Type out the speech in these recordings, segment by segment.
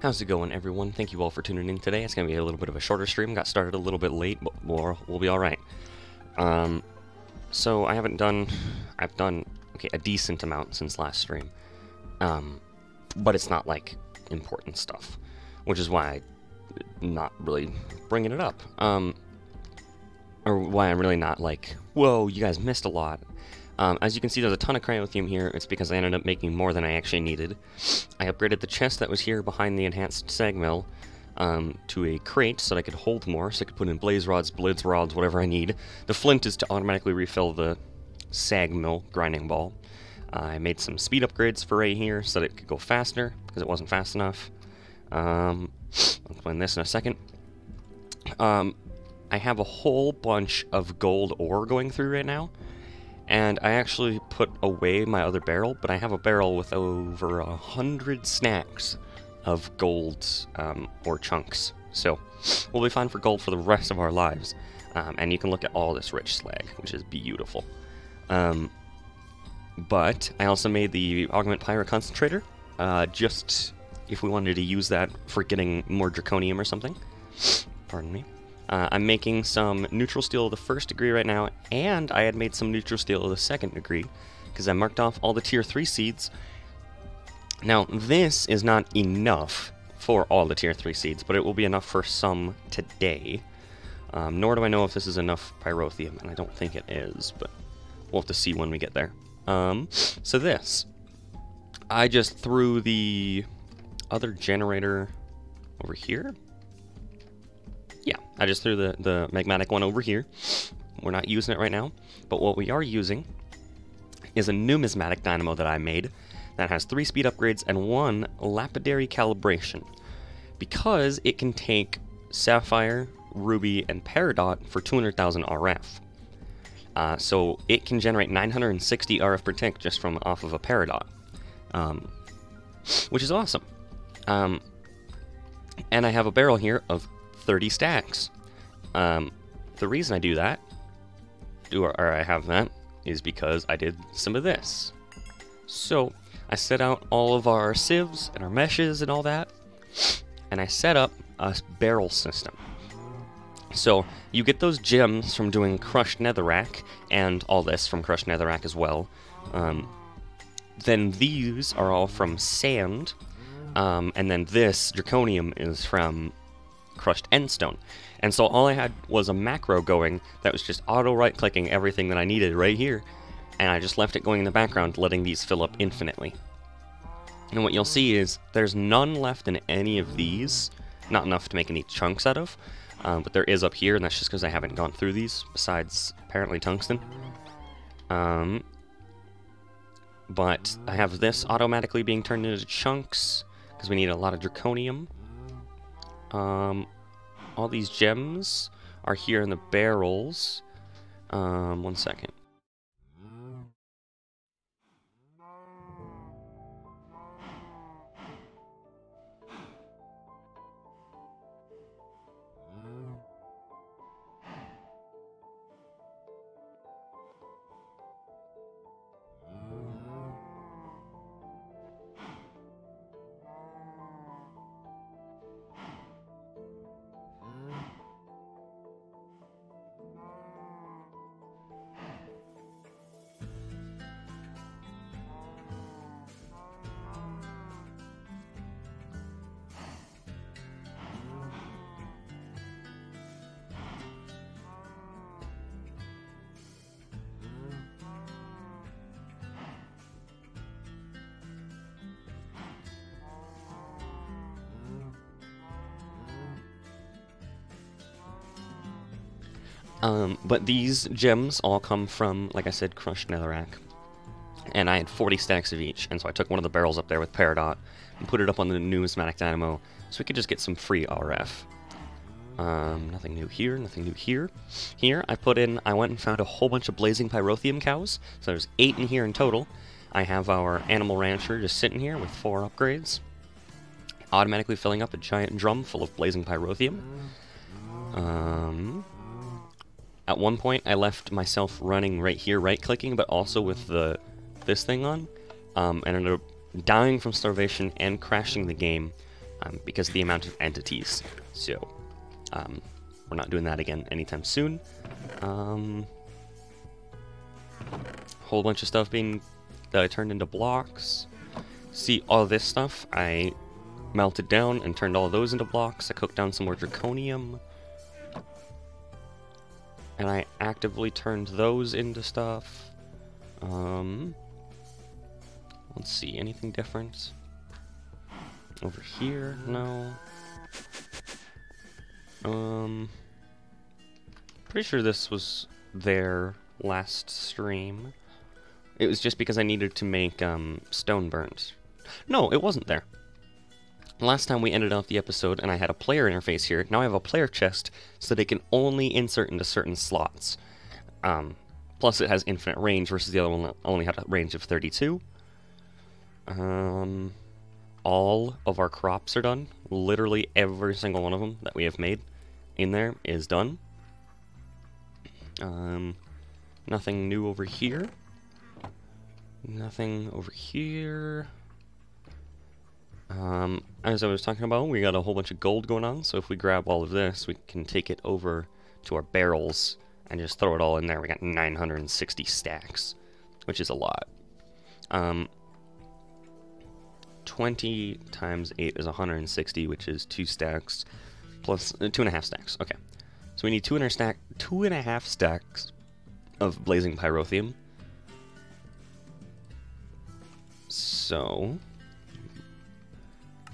How's it going, everyone? Thank you all for tuning in today. It's going to be a little bit of a shorter stream. Got started a little bit late, but we'll be alright. So I've done a decent amount since last stream. But it's not like important stuff, which is why I'm not really bringing it up. Or why I'm really not like, whoa, you guys missed a lot. As you can see, there's a ton of cryothium here. It's because I ended up making more than I actually needed. I upgraded the chest that was here behind the enhanced sag mill to a crate so that I could hold more, so I could put in blaze rods, blitz rods, whatever I need. The flint is to automatically refill the sag mill grinding ball. I made some speed upgrades for right here so that it could go faster, because it wasn't fast enough. I'll explain this in a second. I have a whole bunch of gold ore going through right now. And I actually put away my other barrel, but I have a barrel with over 100 snacks of gold ore chunks. So we'll be fine for gold for the rest of our lives. And you can look at all this rich slag, which is beautiful. But I also made the augment pyro concentrator, just if we wanted to use that for getting more draconium or something. Pardon me. I'm making some neutral steel of the 1st degree right now, and I had made some neutral steel of the 2nd degree, because I marked off all the tier 3 seeds. Now, this is not enough for all the tier 3 seeds, but it will be enough for some today. Nor do I know if this is enough pyrotheum, and I don't think it is, but we'll have to see when we get there. So this. I just threw the other generator over here. Yeah, I just threw the magmatic one over here. We're not using it right now, but what we are using is a numismatic dynamo that I made that has 3 speed upgrades and 1 lapidary calibration, because it can take sapphire, ruby, and peridot for 200,000 RF. So it can generate 960 RF per tick just from off of a peridot, which is awesome. And I have a barrel here of 30 stacks. The reason I do that, or I have that, is because I did some of this. So I set out all of our sieves and our meshes and all that, and I set up a barrel system. So you get those gems from doing crushed netherrack, and all this from crushed netherrack as well. Then these are all from sand, and then this draconium is from crushed endstone. And so all I had was a macro going that was just auto right-clicking everything that I needed right here, and I just left it going in the background, letting these fill up infinitely. And what you'll see is there's none left in any of these, not enough to make any chunks out of, but there is up here, and that's just because I haven't gone through these, besides apparently tungsten. But I have this automatically being turned into chunks, because we need a lot of draconium. All these gems are here in the barrels. 1 second. But these gems all come from, like I said, crushed netherrack. And I had 40 stacks of each, and so I took one of the barrels up there with peridot and put it up on the numismatic dynamo so we could just get some free RF. Nothing new here, nothing new here. Here, I went and found a whole bunch of blazing pyrotheum cows, so there's 8 in here in total. I have our animal rancher just sitting here with 4 upgrades, automatically filling up a giant drum full of blazing pyrotheum. At one point, I left myself running right here, right-clicking, but also with this thing on, and ended up dying from starvation and crashing the game because of the amount of entities. So we're not doing that again anytime soon. Whole bunch of stuff being turned into blocks. See, all this stuff I melted down and turned all of those into blocks. I cooked down some more draconium. And I actively turned those into stuff. Let's see, anything different? Over here? No. Pretty sure this was there last stream. It was just because I needed to make stone burnt. No, it wasn't there. Last time we ended off the episode and I had a player interface here. Now I have a player chest so they can only insert into certain slots. Plus it has infinite range versus the other one that only had a range of 32. All of our crops are done. Literally every single one of them that we have made in there is done. Nothing new over here. Nothing over here. As I was talking about, we got a whole bunch of gold going on, so if we grab all of this, we can take it over to our barrels and just throw it all in there. We got 960 stacks, which is a lot. 20 times 8 is 160, which is 2 stacks, plus 2.5 stacks. Okay, so we need 2.5 stacks of blazing pyrotheum. So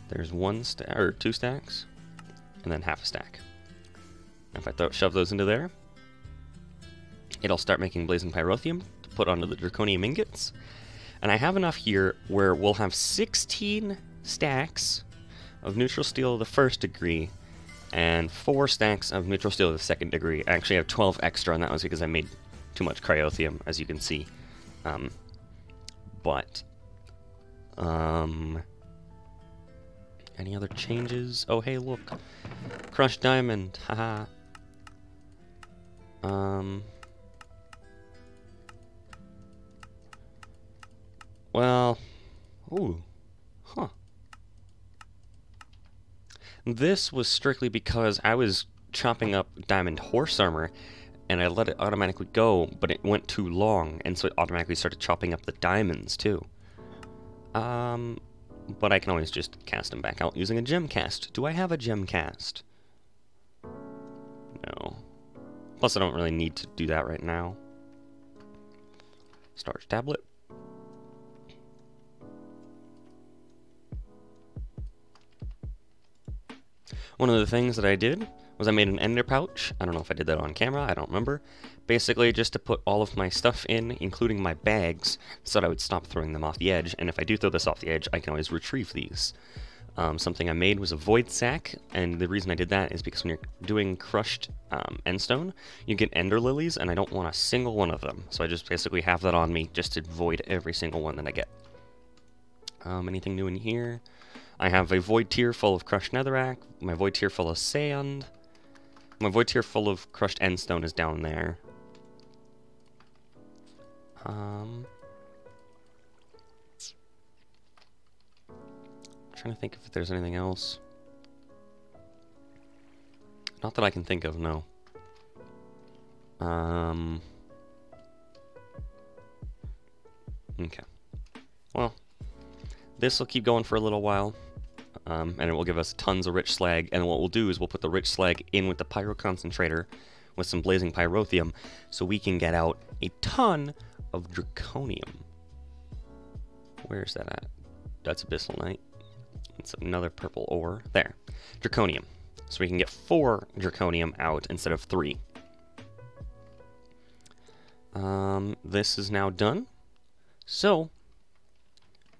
there's 2 stacks, and then half a stack. And if I shove those into there, it'll start making blazing pyrotheum to put onto the draconium ingots. And I have enough here where we'll have 16 stacks of neutral steel of the 1st degree and 4 stacks of neutral steel of the 2nd degree. I actually have 12 extra, and that was because I made too much cryotheum, as you can see. Any other changes? Oh, hey, look. Crushed diamond. Haha. Well, ooh, huh. This was strictly because I was chopping up diamond horse armor, and I let it automatically go, but it went too long, and so it automatically started chopping up the diamonds, too. But I can always just cast them back out using a gem cast. Do I have a gem cast? No. Plus, I don't really need to do that right now. Starch tablet. One of the things that I did was I made an ender pouch. I don't know if I did that on camera, I don't remember. Basically just to put all of my stuff in, including my bags, so that I would stop throwing them off the edge, and if I do throw this off the edge, I can always retrieve these. Something I made was a void sack, and the reason I did that is because when you're doing crushed endstone, you get ender lilies, and I don't want a single one of them, so I just basically have that on me just to void every single one that I get. Anything new in here? I have a void tier full of crushed netherrack, my void tier full of sand, my void tier full of crushed endstone is down there. Trying to think if there's anything else. Not that I can think of, no. Okay. Well, this will keep going for a little while. And it will give us tons of rich slag, and what we'll do is we'll put the rich slag in with the pyro concentrator with some blazing pyrotheum, so we can get out a ton of draconium. Where's that at? That's abyssalite. It's another purple ore. There. Draconium. So we can get 4 draconium out instead of 3. This is now done. So,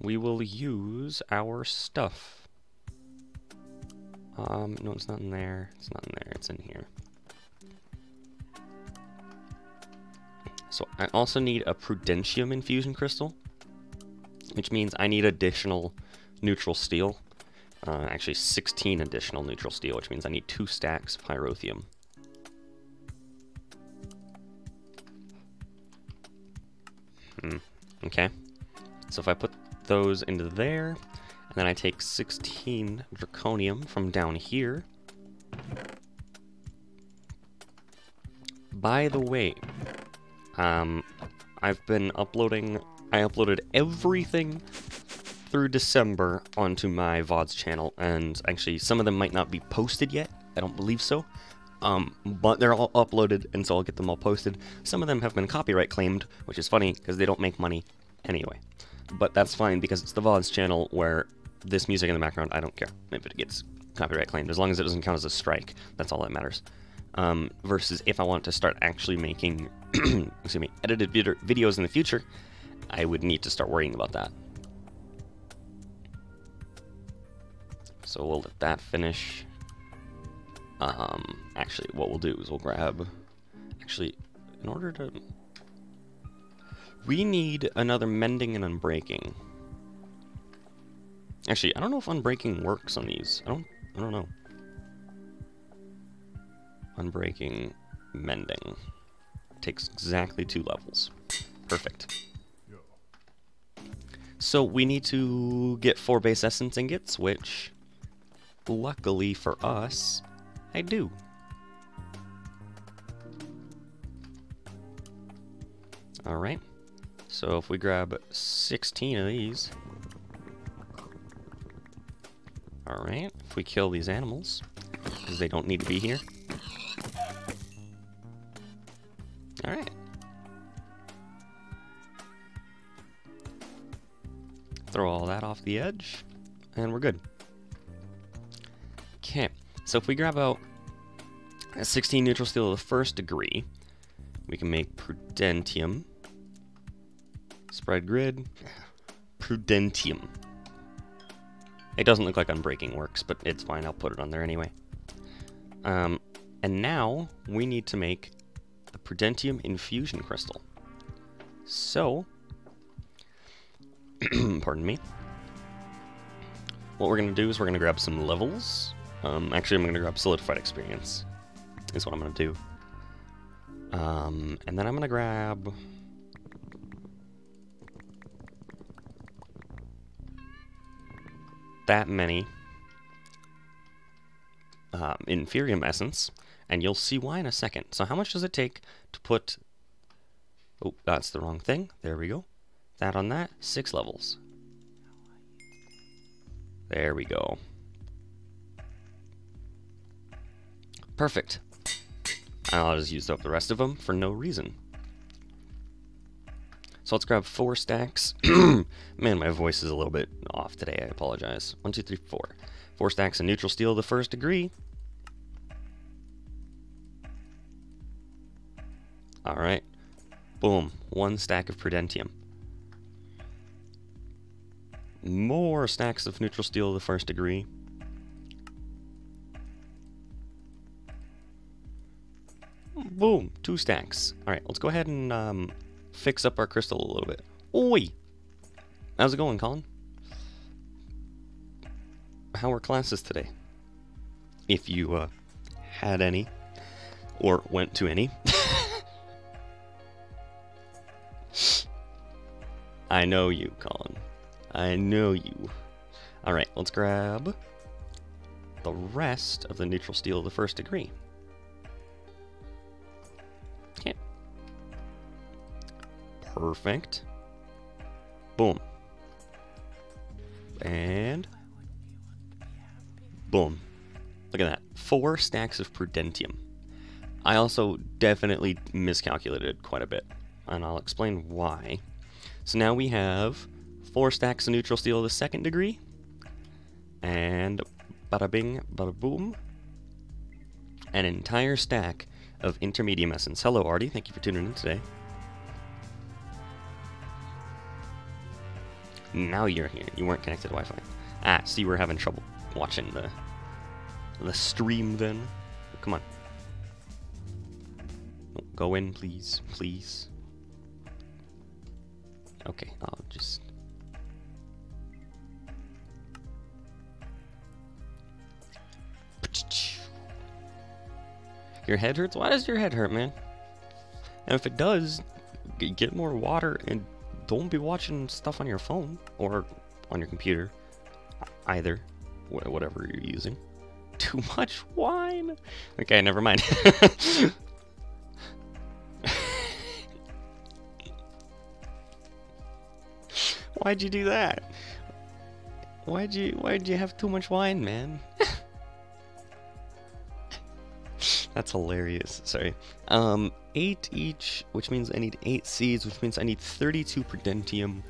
we will use our stuff. No, it's not in there. It's not in there. It's in here. So I also need a prudentium infusion crystal, which means I need additional neutral steel. Actually 16 additional neutral steel, which means I need 2 stacks of pyrotheum. Okay. So if I put those into there, And then I take 16 draconium from down here. By the way, I've been uploading, I uploaded everything through December onto my VODs channel, and actually some of them might not be posted yet. I don't believe so. But they're all uploaded, and so I'll get them all posted. Some of them have been copyright claimed, which is funny, because they don't make money anyway. But that's fine, because it's the VODs channel where this music in the background, I don't care if it gets copyright claimed, as long as it doesn't count as a strike. That's all that matters. Versus if I want to start actually making, excuse me, edited videos in the future, I would need to start worrying about that. So we'll let that finish. Actually, what we'll do is we'll grab, actually, in order to, we need another mending and unbreaking. Actually, I don't know if unbreaking works on these. I don't know. Unbreaking, mending. Takes exactly 2 levels. Perfect. So we need to get 4 base essence ingots, which, luckily for us, I do. Alright. So if we grab 16 of these. Alright. If we kill these animals, because they don't need to be here. Alright. Throw all that off the edge, and we're good. Okay, so if we grab out a 16 neutral steel of the 1st degree, we can make prudentium. Spread grid. Prudentium. It doesn't look like unbreaking works, but it's fine, I'll put it on there anyway. And now we need to make the prudentium infusion crystal. So, pardon me. What we're going to do is we're going to grab some levels. Actually, I'm going to grab solidified experience, is what I'm going to do. And then I'm going to grab that many inferium essence, and you'll see why in a second. So how much does it take to put, oh, that's the wrong thing, there we go, that on that, 6 levels. There we go. Perfect. I'll just use up the rest of them for no reason. So let's grab 4 stacks. Man, my voice is a little bit off today, I apologize. 1, 2, 3, 4. 4 stacks of neutral steel of the 1st degree. Alright. Boom. 1 stack of prudentium. More stacks of neutral steel of the 1st degree. Boom. 2 stacks. Alright, let's go ahead and fix up our crystal a little bit. Oi! How's it going, Colin? How are classes today? If you had any, or went to any. I know you, Colin. I know you. Alright, let's grab the rest of the neutral steel of the 1st degree. Okay. Perfect. Boom. And boom. Look at that. 4 stacks of prudentium. I also definitely miscalculated quite a bit, and I'll explain why. So now we have 4 stacks of neutral steel of the 2nd degree, and bada bing, bada boom, an entire stack of intermedium essence. Hello, Artie. Thank you for tuning in today. Now you're here. You weren't connected to Wi-Fi. Ah, see, we're having trouble watching the stream then. Come on. Go in, please. Please. Okay, I'll just... Your head hurts? Why does your head hurt, man? And if it does, get more water and don't be watching stuff on your phone or on your computer. Either. Whatever you're using. Too much wine? Okay, never mind. Why'd you do that? Why'd you have too much wine, man? That's hilarious. Sorry. 8 each, which means I need 8 seeds, which means I need 32 Prudentium,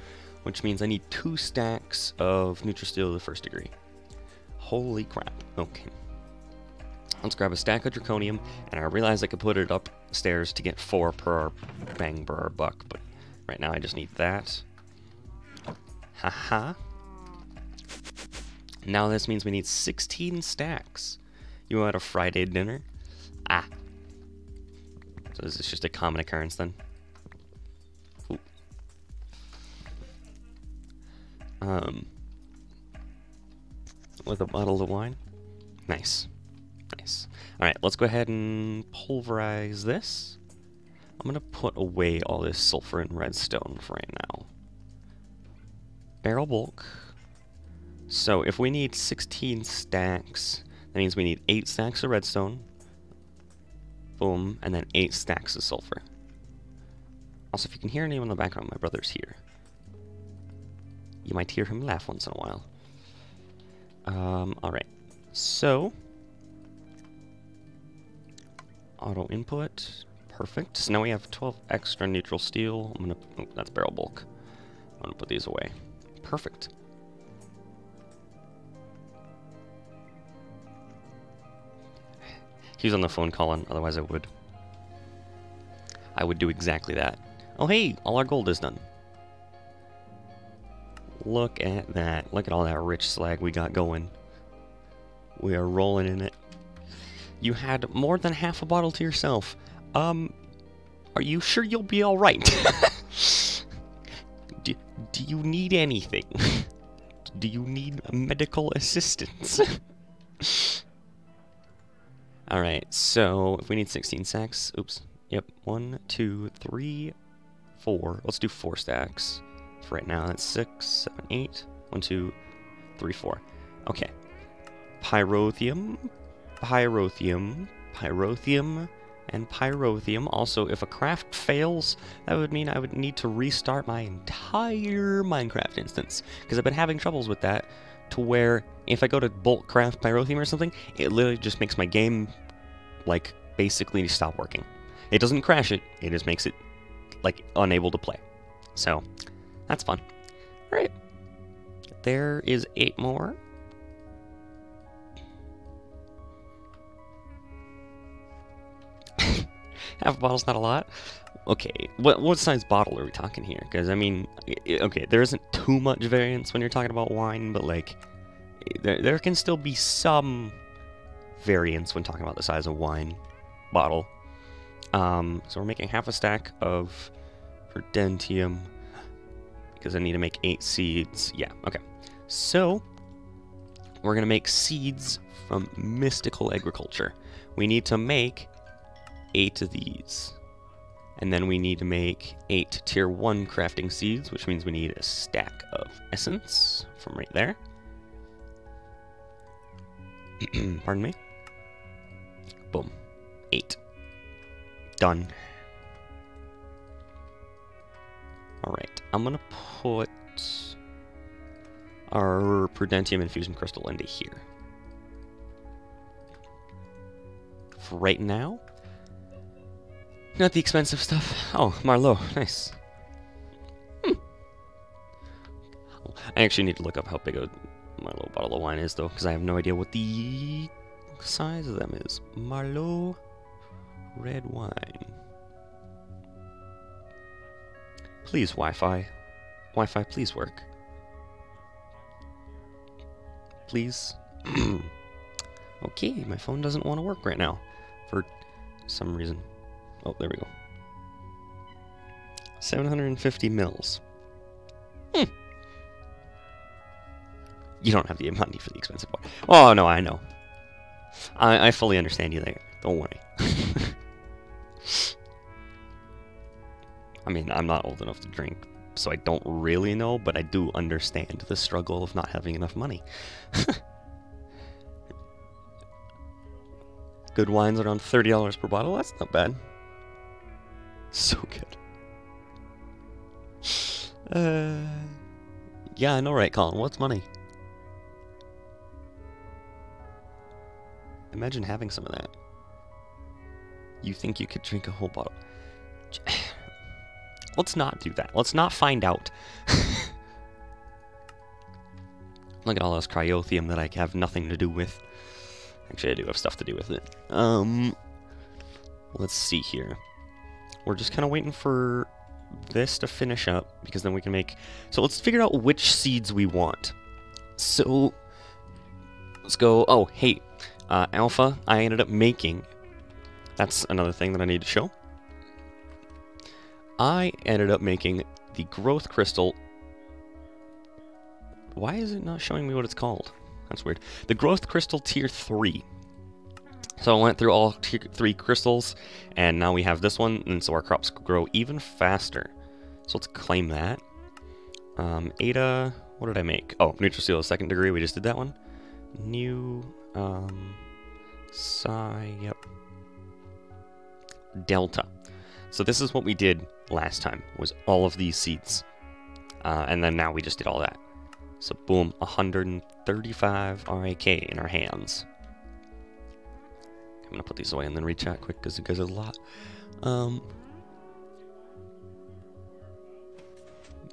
which means I need 2 stacks of neutral steel of the 1st degree. Holy crap. Okay. Let's grab a stack of Draconium, and I realized I could put it upstairs to get 4 per bang per buck, but right now I just need that. Haha. Now this means we need 16 stacks. You want a Friday dinner? Ah. So this is just a common occurrence then. Ooh. With a bottle of wine. Nice. Nice. Alright, let's go ahead and pulverize this. I'm going to put away all this sulfur and redstone for right now. Barrel bulk. So if we need 16 stacks, that means we need 8 stacks of redstone. Boom, and then 8 stacks of sulfur. Also, if you can hear anyone in the background, my brother's here. You might hear him laugh once in a while. Alright. So, auto input. Perfect. So now we have 12 extra neutral steel. I'm gonna... Oh, that's barrel bulk. I'm gonna put these away. Perfect. He's on the phone calling, otherwise I would. I would do exactly that. Oh hey, all our gold is done. Look at that. Look at all that rich slag we got going. We are rolling in it. You had more than half a bottle to yourself. Are you sure you'll be alright? do you need anything? Do you need medical assistance? Alright, so if we need 16 stacks, oops, yep, 1, 2, 3, 4, let's do 4 stacks for right now. That's 6, 7, 8, 1, 2, 3, 4. Okay, pyrotheum, pyrotheum, pyrotheum, and pyrotheum. Also, if a craft fails, that would mean I would need to restart my entire Minecraft instance, because I've been having troubles with that, to where if I go to bulk craft pyrotheum or something, it literally just makes my game, like, basically stop working. It doesn't crash it, it just makes it, like, unable to play. So, that's fun. Alright. There is 8 more. Half a bottle's not a lot. Okay, what size bottle are we talking here? Because, I mean, okay, there isn't too much variance when you're talking about wine, but, like, there can still be some variance when talking about the size of wine bottle. So we're making half a stack of Prudentium, because I need to make 8 seeds. Yeah, okay. So, we're going to make seeds from mystical agriculture. We need to make 8 of these. And then we need to make 8 tier 1 crafting seeds, which means we need a stack of essence from right there. Pardon me. Boom. 8. Done. Alright, I'm gonna put our Prudentium infusion crystal into here. For right now, not the expensive stuff. Oh, Marlowe, nice. I actually need to look up how big a Marlowe bottle of wine is, though, because I have no idea what the size of them is. Marlowe red wine. Please, Wi-Fi. Wi-Fi, please work. Please. Okay, my phone doesn't want to work right now. For some reason. Oh, there we go. 750 mils. You don't have the money for the expensive one. Oh, no, I know. I fully understand you there. Don't worry. I mean, I'm not old enough to drink so I don't really know, but I do understand the struggle of not having enough money. Good wine's around $30 per bottle. That's not bad. So good. Yeah, I know, right, Colin? What's money? Imagine having some of that. You think you could drink a whole bottle? Let's not do that. Let's not find out. Look at all this cryotheum that I have nothing to do with. Actually, I do have stuff to do with it. Let's see here. We're just kind of waiting for this to finish up, because then we can make... So let's figure out which seeds we want. So, let's go... Oh, hey, alpha, I ended up making... That's another thing that I need to show. I ended up making the growth crystal... Why is it not showing me what it's called? That's weird. The growth crystal tier 3. So I went through all tier 3 crystals, and now we have this one, and so our crops grow even faster. So let's claim that. Ada, what did I make? Oh, neutral seal 2nd degree, we just did that one. New, yep. Delta. So this is what we did last time, was all of these seeds. And then now we just did all that. So boom, 135 RAK in our hands. I'm gonna put these away and then rechat quick because it goes a lot.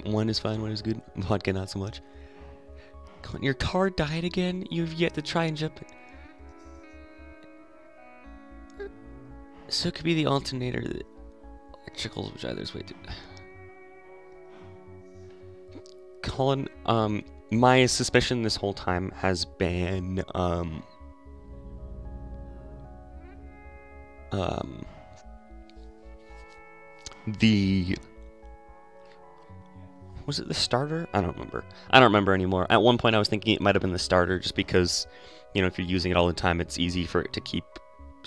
One is fine, one is good. Vodka not so much. Your car died again? You've yet to try and jump it. So it could be the alternator, the electricals, which either's way too. Colin, my suspicion this whole time has been, was it the starter? I don't remember. I don't remember anymore. At one point I was thinking it might have been the starter just because, you know, if you're using it all the time, it's easy for it to keep,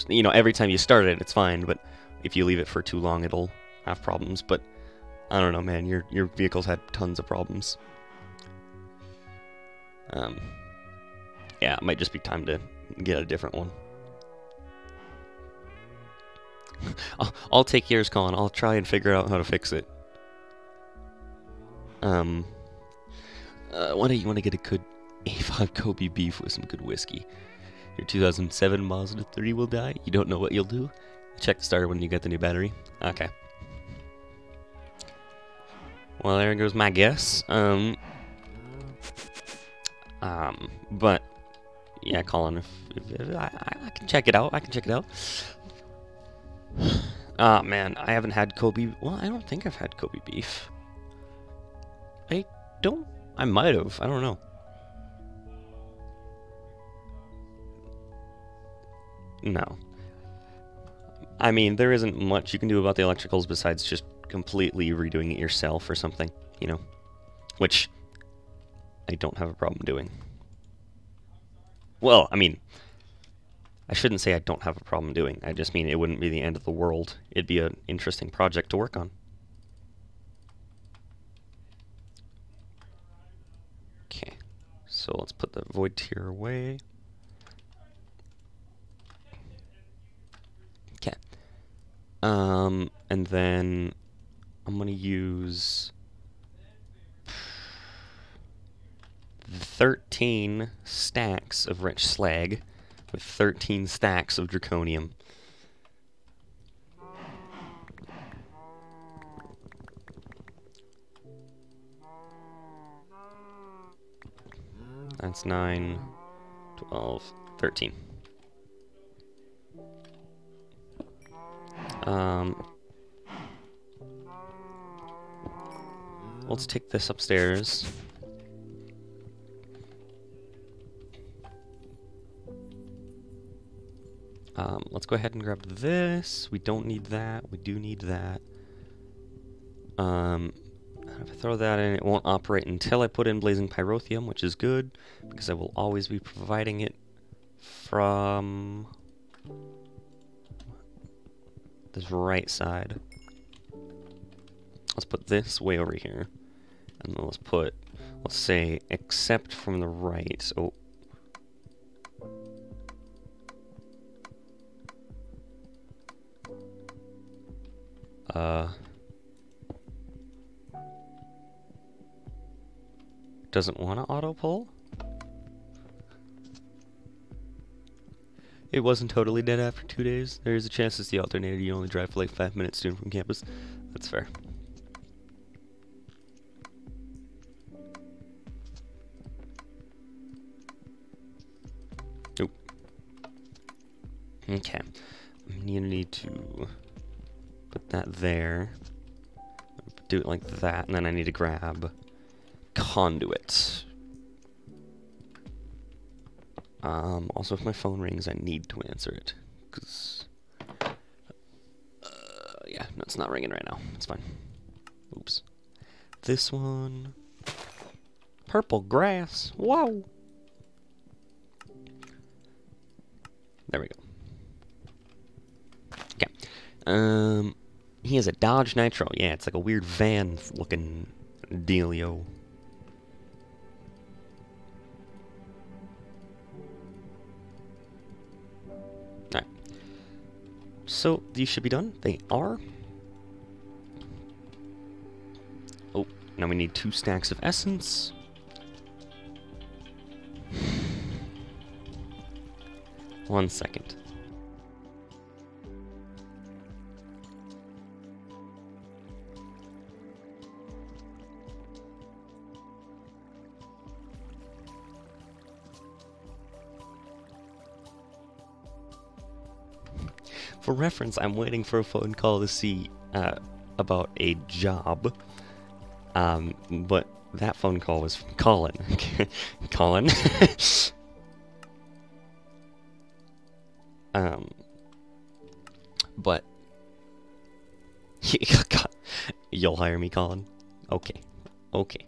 you know, every time you start it, it's fine, but if you leave it for too long, it'll have problems. But I don't know, man, your vehicle's had tons of problems. Yeah, it might just be time to get a different one. I'll take yours, Colin. I'll try and figure out how to fix it. Why do you want to get a good A5 Kobe beef with some good whiskey? Your 2007 Mazda 3 will die? You don't know what you'll do? Check the starter when you get the new battery. Okay. Well, there goes my guess. But yeah, Colin, if I can check it out. I can check it out. Ah, man, I haven't had Kobe. Well, I don't think I've had Kobe beef. I might have. I don't know. No. I mean, there isn't much you can do about the electricals besides just completely redoing it yourself or something, you know? Which I don't have a problem doing. Well, I mean, I shouldn't say I don't have a problem doing. I just mean it wouldn't be the end of the world. It'd be an interesting project to work on. Okay, so let's put the void tier away. Okay. And then I'm gonna use 13 stacks of rich slag with 13 stacks of draconium. That's 9, 12, 13. Let's take this upstairs. Let's go ahead and grab this. We don't need that. We do need that. If I throw that in, it won't operate until I put in blazing pyrotheum, which is good, because I will always be providing it from this right side. Let's put this way over here. And then let's say, except from the right. Oh. Doesn't want to auto pull? It wasn't totally dead after 2 days. There is a chance it's the alternator. You only drive for like 5 minutes to and from campus. That's fair. Oop. Okay. You need to put that there. Do it like that, and then I need to grab conduit. Also, if my phone rings, I need to answer it, because, yeah, no, it's not ringing right now. It's fine. Oops. This one. Purple grass. Whoa! There we go. Okay. He has a Dodge Nitro. Yeah, it's like a weird van-looking dealio. Alright. So, these should be done. They are. Oh, now we need 2 stacks of essence. One second. For reference, I'm waiting for a phone call to see about a job. But that phone call was from Colin. Colin. But you'll hire me, Colin. Okay. Okay.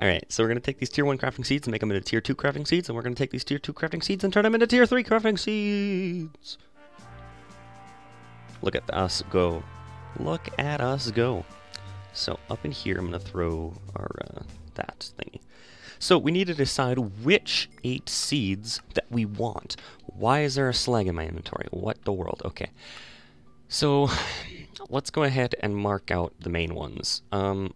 Alright, so we're going to take these tier 1 crafting seeds and make them into tier 2 crafting seeds, and we're going to take these tier 2 crafting seeds and turn them into tier 3 crafting seeds. Look at us go. Look at us go. So up in here, I'm going to throw our, that thingy. So we need to decide which 8 seeds that we want. Why is there a slag in my inventory? What the world? Okay. So let's go ahead and mark out the main ones. I'm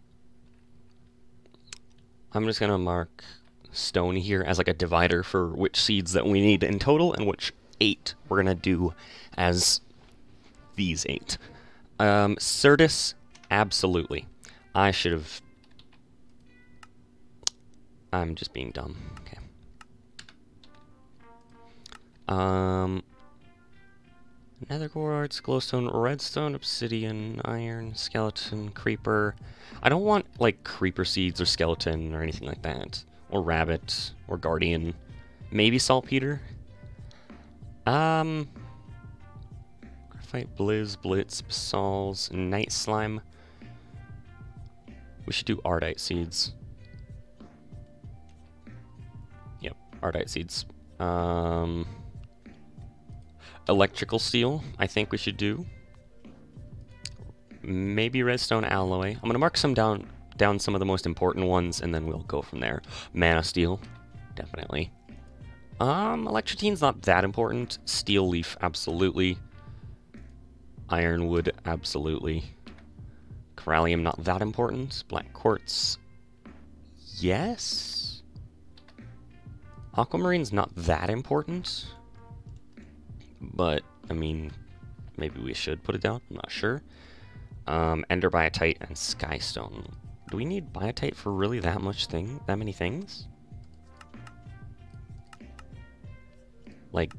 just going to mark stone here as like a divider for which seeds that we need in total and which 8 we're going to do as these 8. Certus, absolutely. I should have... I'm just being dumb. Okay. Nether quartz, glowstone, redstone, obsidian, iron, skeleton, creeper. I don't want, like, creeper seeds or skeleton or anything like that. Or rabbit, or guardian. Maybe saltpeter? Graphite, blitz, basalts, night slime. We should do ardite seeds. Yep, ardite seeds. Electrical steel, I think we should do. Maybe redstone alloy. I'm gonna mark some down some of the most important ones, and then we'll go from there. Mana steel, definitely. Electrotine's not that important. Steel leaf, absolutely. Ironwood, absolutely. Corallium, not that important. Black quartz, yes. Aquamarine's not that important. But, I mean, maybe we should put it down. I'm not sure. Ender biotite and skystone. Do we need biotite for really that many things? Like,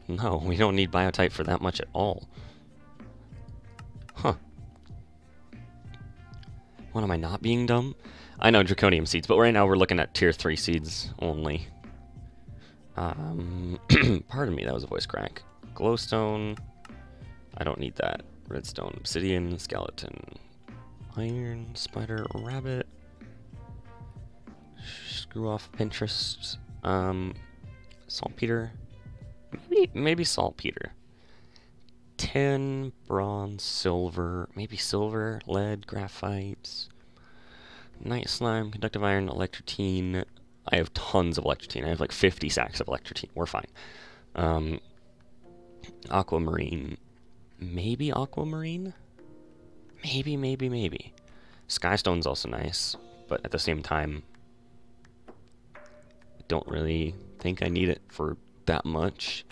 no, we don't need biotite for that much at all. Huh. What, am I not being dumb? I know draconium seeds, but right now we're looking at tier 3 seeds only. Pardon me, that was a voice crack. Glowstone. I don't need that. Redstone, obsidian, skeleton, iron, spider, rabbit. Screw off Pinterest. Saltpeter. Maybe saltpeter. Tin, bronze, silver, maybe silver, lead, graphite. Night slime, conductive iron, electrotine. I have tons of electrotine. I have like 50 sacks of electrotine. We're fine. Aquamarine. Maybe aquamarine? Maybe. Skystone's also nice, but at the same time, I don't really think I need it for that much.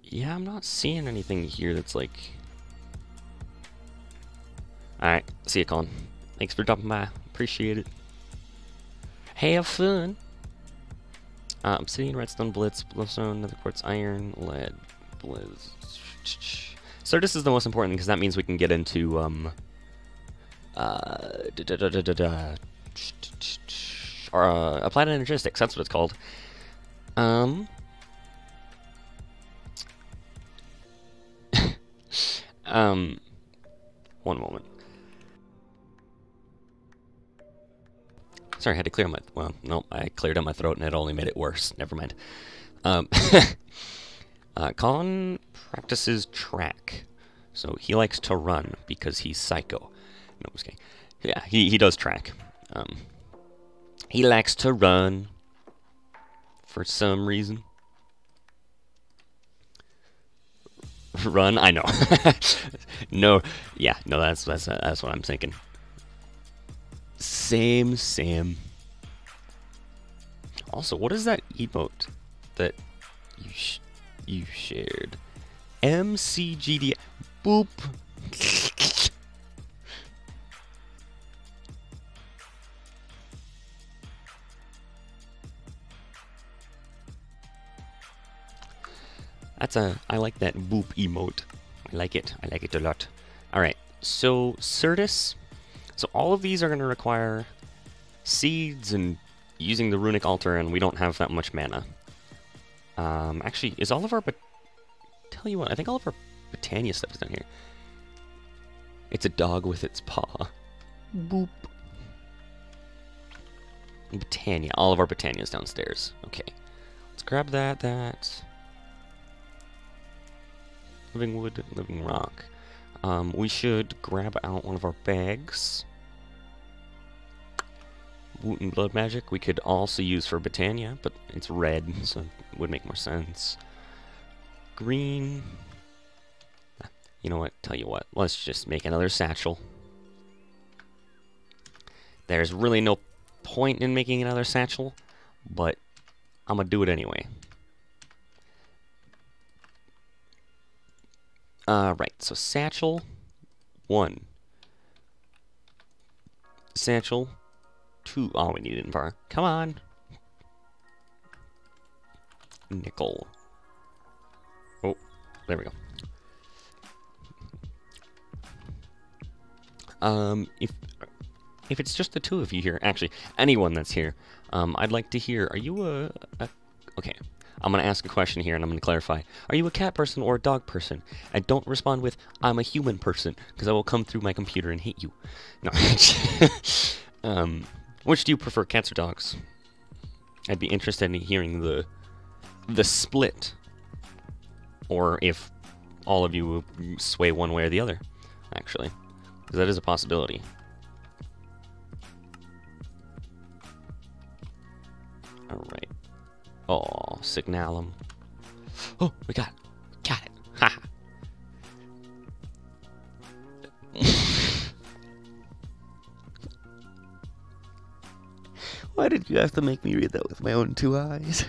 Yeah, I'm not seeing anything here that's like... Alright, see you, Colin. Thanks for dropping by. Appreciate it. Have fun! Obsidian, redstone, blitz, glowstone, nether quartz, iron, lead, blizz. Certus is the most important because that means we can get into, applied energistics, that's what it's called. One moment. Sorry, I had to clear my... Well, no, I cleared out my throat and it only made it worse. Never mind. Colin practices track. So he likes to run because he's psycho. No, I'm just kidding. Yeah, he does track. He likes to run for some reason. Run? I know. No, yeah, no, that's what I'm thinking. Same. Also, what is that emote that you shared? MCGD. Boop. I like that boop emote. I like it a lot. Alright, so Certus. So all of these are going to require seeds and using the runic altar, and we don't have that much mana. Actually, is all of our... Tell you what, I think all of our Botania stuff is down here. It's a dog with its paw. Boop. Botania. All of our Botania is downstairs. Okay. Let's grab that. Living wood, living rock. We should grab out one of our bags. Woot and blood magic we could also use for Botania, but it's red, so it would make more sense. Green. You know what? Tell you what. Let's just make another satchel. There's really no point in making another satchel, but I'm gonna do it anyway. Right, so satchel 1. Satchel 2. Oh, we need it in bar. Come on. Nickel. Oh, there we go. If it's just the two of you here, actually, anyone that's here, I'd like to hear, are you okay, I'm going to ask a question here and I'm going to clarify. Are you a cat person or a dog person? And don't respond with, I'm a human person, because I will come through my computer and hit you. No. Which do you prefer, cats or dogs? I'd be interested in hearing the split. Or if all of you sway one way or the other, actually. Because that is a possibility. Alright. Oh, signalum. Oh, we got it. Got it. Ha! Why did you have to make me read that with my own 2 eyes?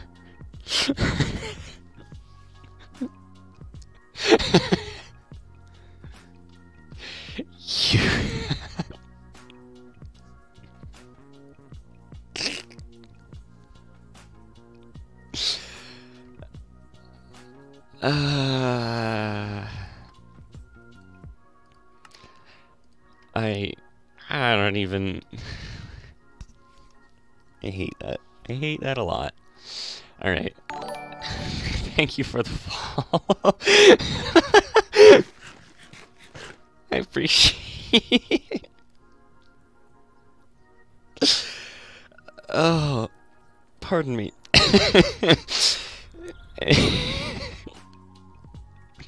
I don't even... I hate that. I hate that a lot. Alright. Thank you for the follow. I appreciate it. Oh, pardon me.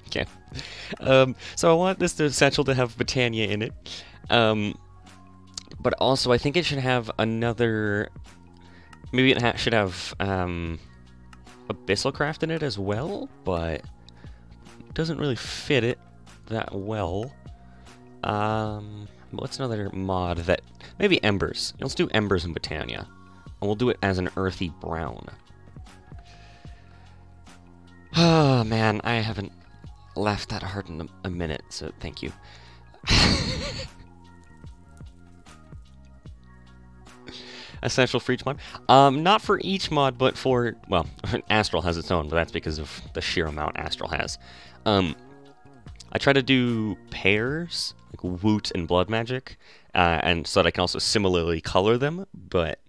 Okay. So I want this satchel to have Botania in it. But also I think it should have another... Maybe it should have Abyssal Craft in it as well, but it doesn't really fit it that well. What's another mod that... Maybe Embers. Let's do Embers and Botania. And we'll do it as an earthy brown. Oh, man, I haven't laughed that hard in a minute, so thank you. Essential for each mod? Not for each mod, but for... Well, Astral has its own, but that's because of the sheer amount Astral has. I try to do pairs, like Woot and Blood Magic, and so that I can also similarly color them, but...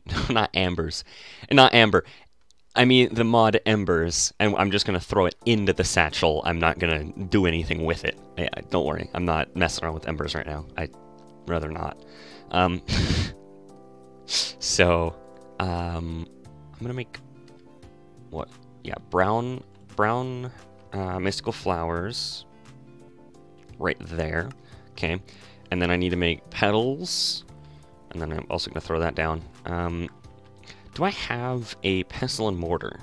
No, not Ambers. Not Amber. I mean the mod Embers, and I'm just going to throw it into the satchel. I'm not going to do anything with it. Don't worry, I'm not messing around with Embers right now. I'd rather not. So, I'm going to make... What? Yeah, brown mystical flowers right there. Okay, and then I need to make petals, and then I'm also going to throw that down. Do I have a pestle and mortar?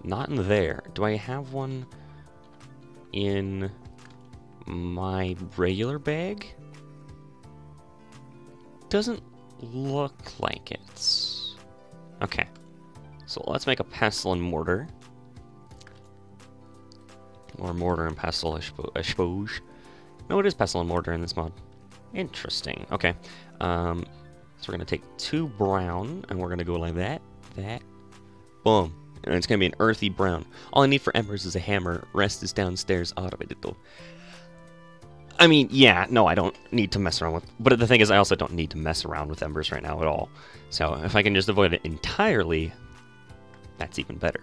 Not in there. Do I have one in my regular bag? Doesn't look like it. Okay, so let's make a pestle and mortar. Or mortar and pestle, I suppose. No, it is pestle and mortar in this mod. Interesting. Okay, so we're gonna take 2 brown, and we're gonna go like that, boom, and it's gonna be an earthy brown. All I need for embers is a hammer. Rest is downstairs. Automated though. I mean, yeah, no, I don't need to mess around with... But the thing is, I also don't need to mess around with embers right now at all. So if I can just avoid it entirely, that's even better.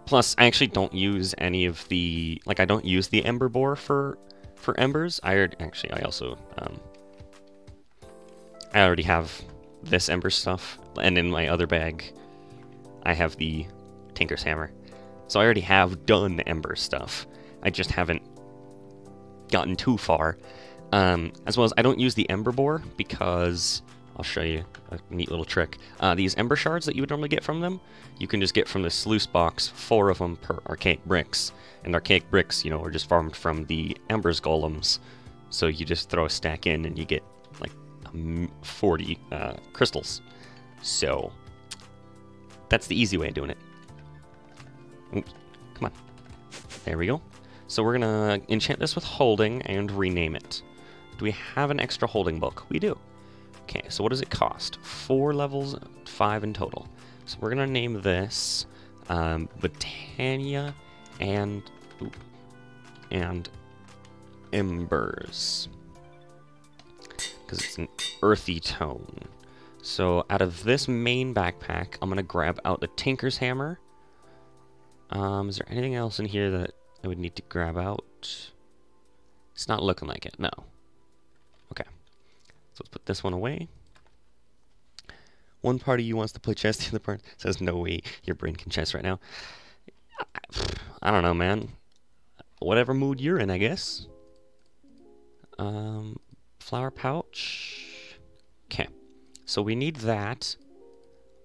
Plus, I actually don't use any of the... Like, I don't use the ember boar for embers. I already have this ember stuff. And in my other bag, I have the Tinker's Hammer. So I already have done ember stuff. I just haven't gotten too far. As well as I don't use the ember boar because I'll show you a neat little trick. These ember shards that you would normally get from them, you can just get from the sluice box, 4 of them per archaic bricks. And archaic bricks, you know, are just farmed from the embers golems. So you just throw a stack in and you get like 40 crystals. So that's the easy way of doing it. Oops, come on. There we go. So we're gonna enchant this with holding and rename it. Do we have an extra holding book? We do. Okay, so what does it cost? 4 levels, 5 in total. So we're gonna name this Botania and Embers, because it's an earthy tone. So out of this main backpack, I'm gonna grab out the Tinker's Hammer. Is there anything else in here that I would need to grab out? It's not looking like it, no. Okay, so let's put this one away. One part of you wants to play chess, the other part says, no way, your brain can chess right now. I don't know, man. Whatever mood you're in, I guess. Flower pouch. Okay, so we need that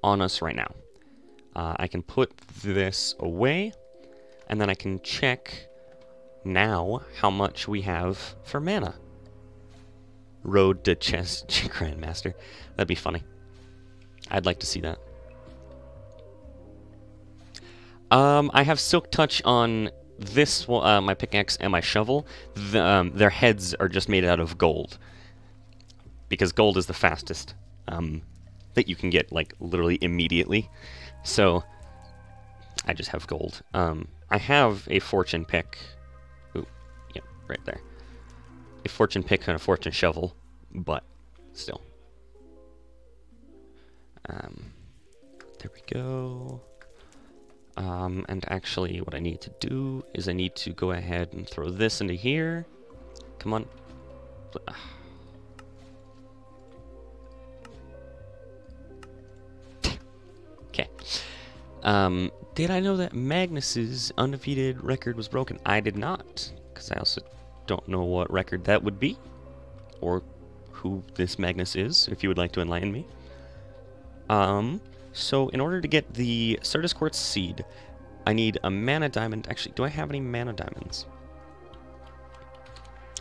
on us right now. I can put this away, and then I can check now how much we have for mana. Road to Chess Grandmaster. That'd be funny. I'd like to see that. I have Silk Touch on this, my pickaxe and my shovel. Their heads are just made out of gold, because gold is the fastest that you can get, like, literally immediately. So I just have gold. I have a fortune pick. Ooh, yep, right there. A fortune pick and a fortune shovel, but still. There we go. And actually what I need to do is I need to go ahead and throw this into here. Come on. Did I know that Magnus's undefeated record was broken? I did not, because I also don't know what record that would be, or who this Magnus is, if you would like to enlighten me. So in order to get the Certus Quartz Seed, I need a Mana Diamond. Actually, do I have any Mana Diamonds?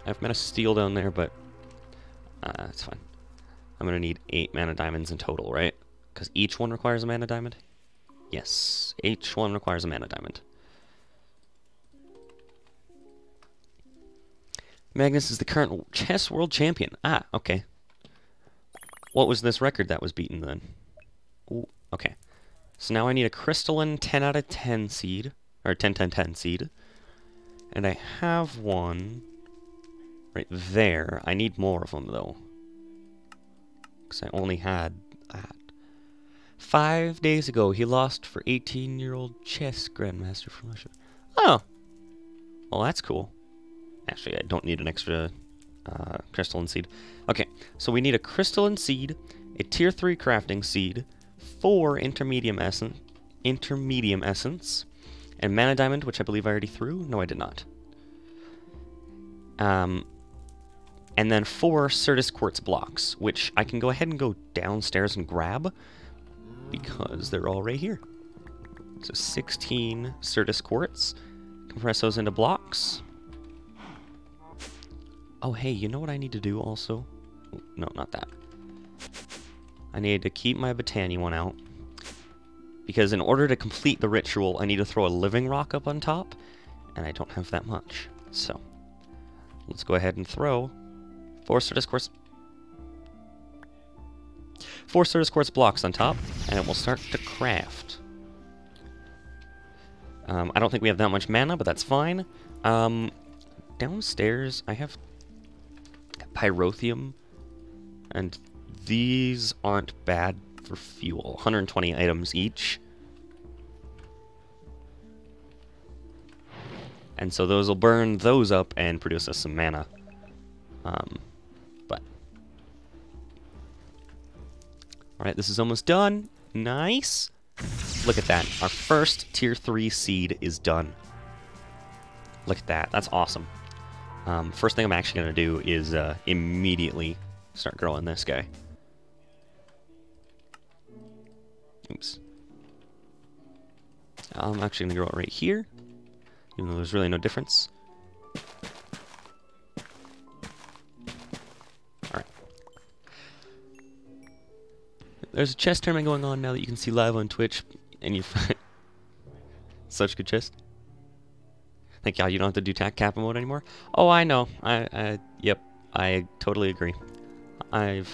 I have Mana Steel down there, but it's fine. I'm going to need 8 Mana Diamonds in total, right? Because each one requires a Mana Diamond? Yes, each one requires a Mana Diamond. Magnus is the current chess world champion. Ah, okay. What was this record that was beaten then? Ooh, okay. So now I need a crystalline 10 out of 10 seed, or 10-10-10 seed. And I have one right there. I need more of them though, because I only had that. 5 days ago, he lost for 18-year-old chess grandmaster from Russia. Oh! Well, that's cool. Actually, I don't need an extra crystalline seed. Okay, so we need a crystalline seed, a tier 3 crafting seed, 4 intermediate essence, and mana diamond, which I believe I already threw. No, I did not. And then 4 Certus Quartz blocks, which I can go ahead and go downstairs and grab, because they're all right here. So 16 Certus Quartz. Compress those into blocks. Oh, hey, you know what I need to do also? Oh, no, not that. I need to keep my Botany one out, because in order to complete the ritual, I need to throw a living rock up on top, and I don't have that much. So, let's go ahead and throw 4 Certus Quartz blocks on top, and it will start to craft. I don't think we have that much mana, but that's fine. Downstairs, I have Pyrotheum, and these aren't bad for fuel. 120 items each. And so those will burn those up and produce us some mana. But alright, this is almost done. Nice. Look at that. Our first tier 3 seed is done. Look at that. That's awesome. First thing I'm actually going to do is immediately start growing this guy. Oops. I'm actually going to grow it right here, even though there's really no difference. Alright. There's a chest tournament going on now that you can see live on Twitch, and you find such good chest. Thank y'all, you don't have to do Kappa mode anymore. Oh, I know. Yep, I totally agree. I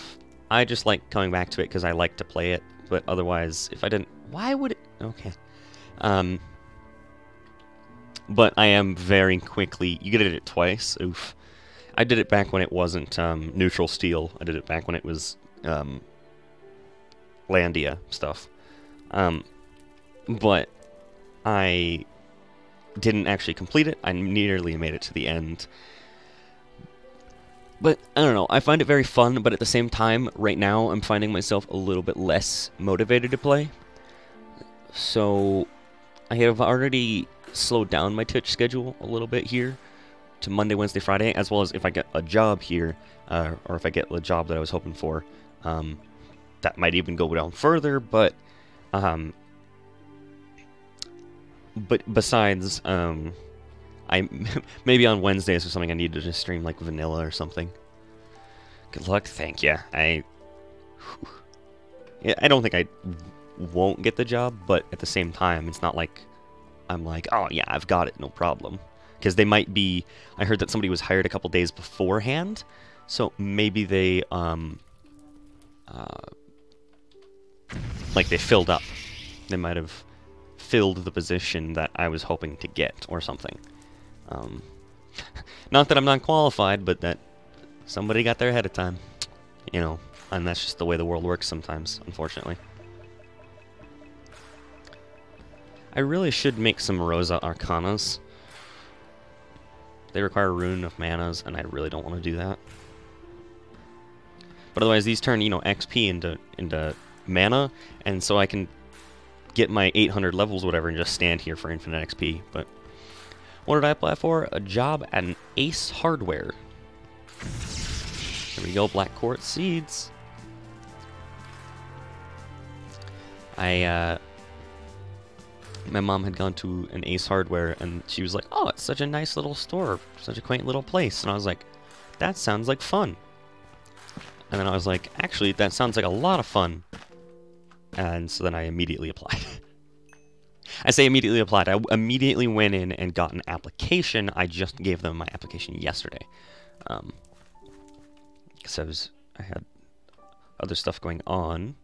just like coming back to it because I like to play it, but otherwise, if I didn't, why would it? Okay. But I am very quickly. You did it twice. Oof. I did it back when it wasn't neutral steel. I did it back when it was Landia stuff. But I didn't actually complete it. I nearly made it to the end. But, I don't know, I find it very fun, but at the same time, right now, I'm finding myself a little bit less motivated to play. So, I have already slowed down my Twitch schedule a little bit here to Monday, Wednesday, Friday, as well as if I get a job here, or if I get the job that I was hoping for, that might even go down further, but besides, I maybe on Wednesdays or something I need to just stream like vanilla or something. Good luck, thank you. I don't think I won't get the job, but at the same time, it's not like I'm like, oh yeah, I've got it, no problem. Because they might be. I heard that somebody was hired a couple days beforehand, so maybe they like they filled up. They might have filled the position that I was hoping to get, or something. Not that I'm not qualified, but that somebody got there ahead of time. You know, and that's just the way the world works sometimes, unfortunately. I really should make some Rosa Arcanas. They require a rune of manas, and I really don't want to do that. But otherwise, these turn, you know, XP into mana, and so I can get my 800 levels, whatever, and just stand here for infinite XP. But what did I apply for? A job at an Ace Hardware. There we go, black quartz seeds. My mom had gone to an Ace Hardware, and she was like, "Oh, it's such a nice little store, such a quaint little place." And I was like, "That sounds like fun." And then I was like, "Actually, that sounds like a lot of fun." And so then I immediately applied. I say immediately applied. I immediately went in and got an application. I just gave them my application yesterday. Because I had other stuff going on.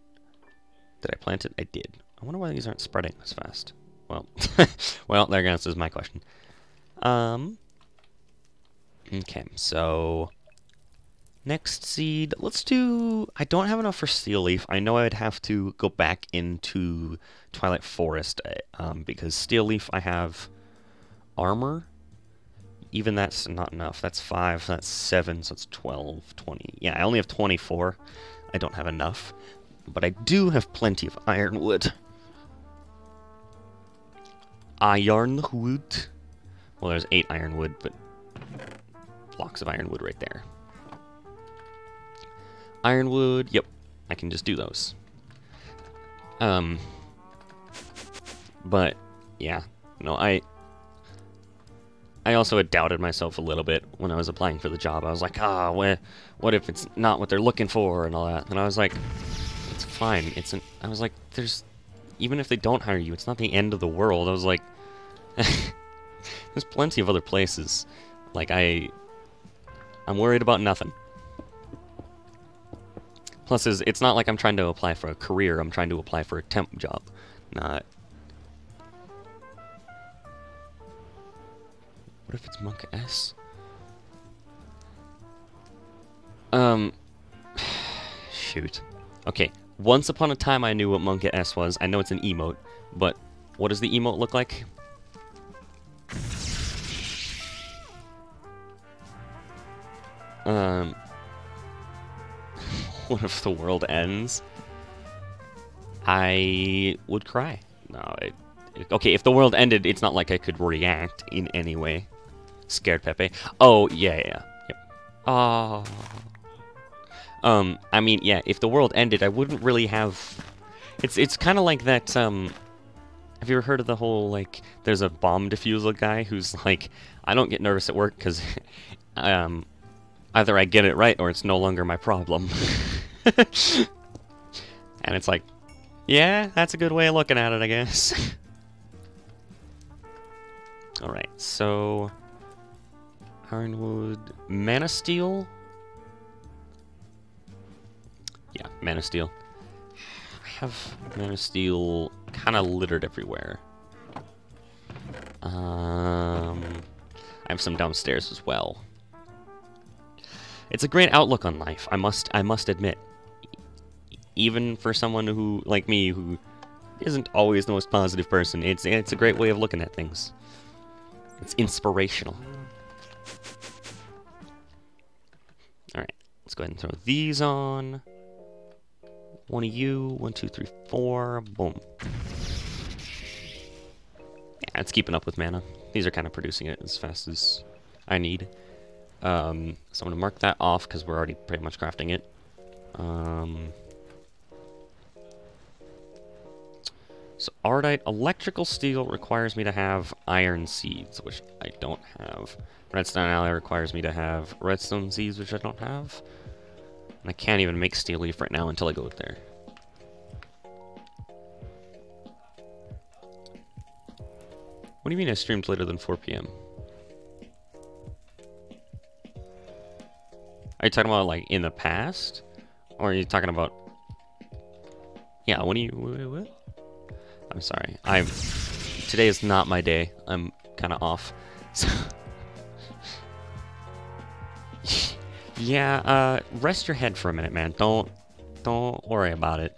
Did I plant it? I did. I wonder why these aren't spreading as fast. Well, well, there answers my question. Okay, so next seed. Let's do. I don't have enough for Steel Leaf. I know I'd have to go back into Twilight Forest because Steel Leaf I have armor. Even that's not enough. That's 5. That's 7. So it's 12, 20. Yeah, I only have 24. I don't have enough, but I do have plenty of ironwood. Ironwood. Well, there's 8 ironwood, but blocks of ironwood right there. Ironwood, yep, I can just do those. But yeah, no, I also had doubted myself a little bit when I was applying for the job. I was like, what if it's not what they're looking for and all that? And I was like, it's fine. I was like, even if they don't hire you, it's not the end of the world. I was like, there's plenty of other places. Like, I'm worried about nothing. Plus, it's not like I'm trying to apply for a career. I'm trying to apply for a temp job. Not... What if it's Monk S? Shoot. Okay, once upon a time I knew what Monk S was. I know it's an emote, but what does the emote look like? What if the world ends? I would cry. No, okay, if the world ended, it's not like I could react in any way. Scared Pepe. Oh, yeah. Yep. Oh. I mean, yeah, if the world ended, I wouldn't really have... It's kind of like that, Have you ever heard of the whole, like, there's a bomb diffusal guy who's like, I don't get nervous at work because, either I get it right or it's no longer my problem. And it's like, yeah, that's a good way of looking at it, I guess. Alright, so... Ironwood... Mana Steel? Yeah, Mana Steel. I have Mana Steel kind of littered everywhere. I have some downstairs as well. It's a great outlook on life, I must admit. Even for someone who, like me, who isn't always the most positive person, it's a great way of looking at things. It's inspirational. Alright, let's go ahead and throw these on. One of you, 1, 2, 3, 4, boom. Yeah, it's keeping up with mana. These are kind of producing it as fast as I need. So I'm going to mark that off because we're already pretty much crafting it. So Ardite, electrical steel requires me to have iron seeds, which I don't have. Redstone alloy requires me to have redstone seeds, which I don't have. And I can't even make steel leaf right now until I go there. What do you mean I streamed later than 4 p.m.? Are you talking about, like, in the past? Or are you talking about... Yeah, what do you... What? I'm sorry. Today is not my day. I'm kind of off. So... Yeah, rest your head for a minute, man. Don't worry about it.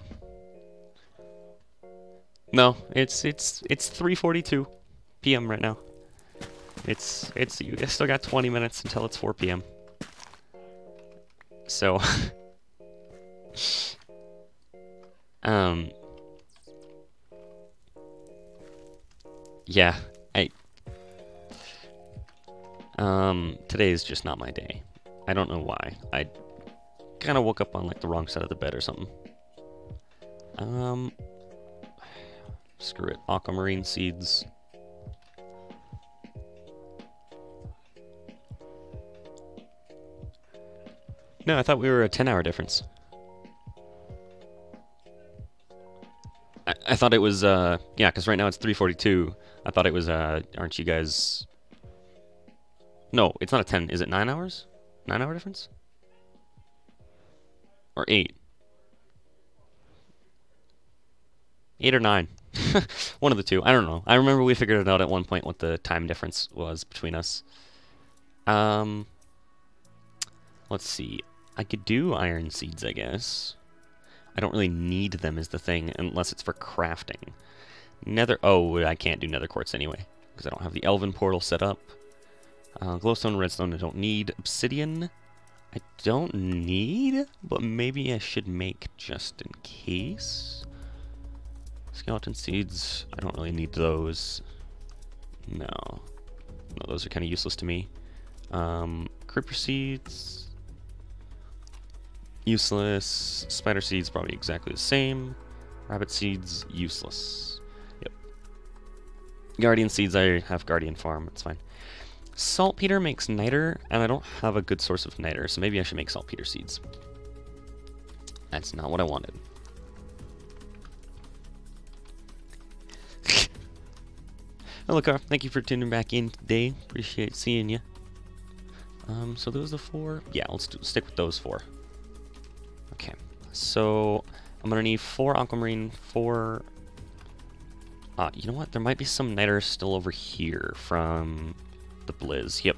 No, it's 3:42 p.m. right now. You still got 20 minutes until it's 4 p.m. So, Yeah, today is just not my day. I don't know why. I kind of woke up on like the wrong side of the bed or something. Screw it. Aquamarine seeds. No, I thought we were a 10-hour difference. I thought it was, yeah, because right now it's 3:42. I thought it was, aren't you guys... No, it's not a 10. Is it 9 hours? 9-hour difference? Or 8? 8 or 9. One of the two. I don't know. I remember we figured it out at one point what the time difference was between us. Let's see. I could do iron seeds, I guess. I don't really need them is the thing, unless it's for crafting. Nether... Oh, I can't do nether quartz anyway, because I don't have the elven portal set up. Glowstone, redstone I don't need. Obsidian I don't need, but maybe I should make just in case. Skeleton seeds, I don't really need those. No. No, those are kind of useless to me. Creeper seeds... useless. Spider seeds, probably exactly the same. Rabbit seeds, useless. Yep. Guardian seeds, I have Guardian farm, it's fine. Saltpeter makes niter, and I don't have a good source of niter, so maybe I should make saltpeter seeds. That's not what I wanted. Hello, Car. Thank you for tuning back in today. Appreciate seeing you. So those are the 4. Yeah, let's stick with those 4. Okay, so I'm gonna need 4 aquamarine, 4... you know what? There might be some niter still over here from the Blizz. Yep.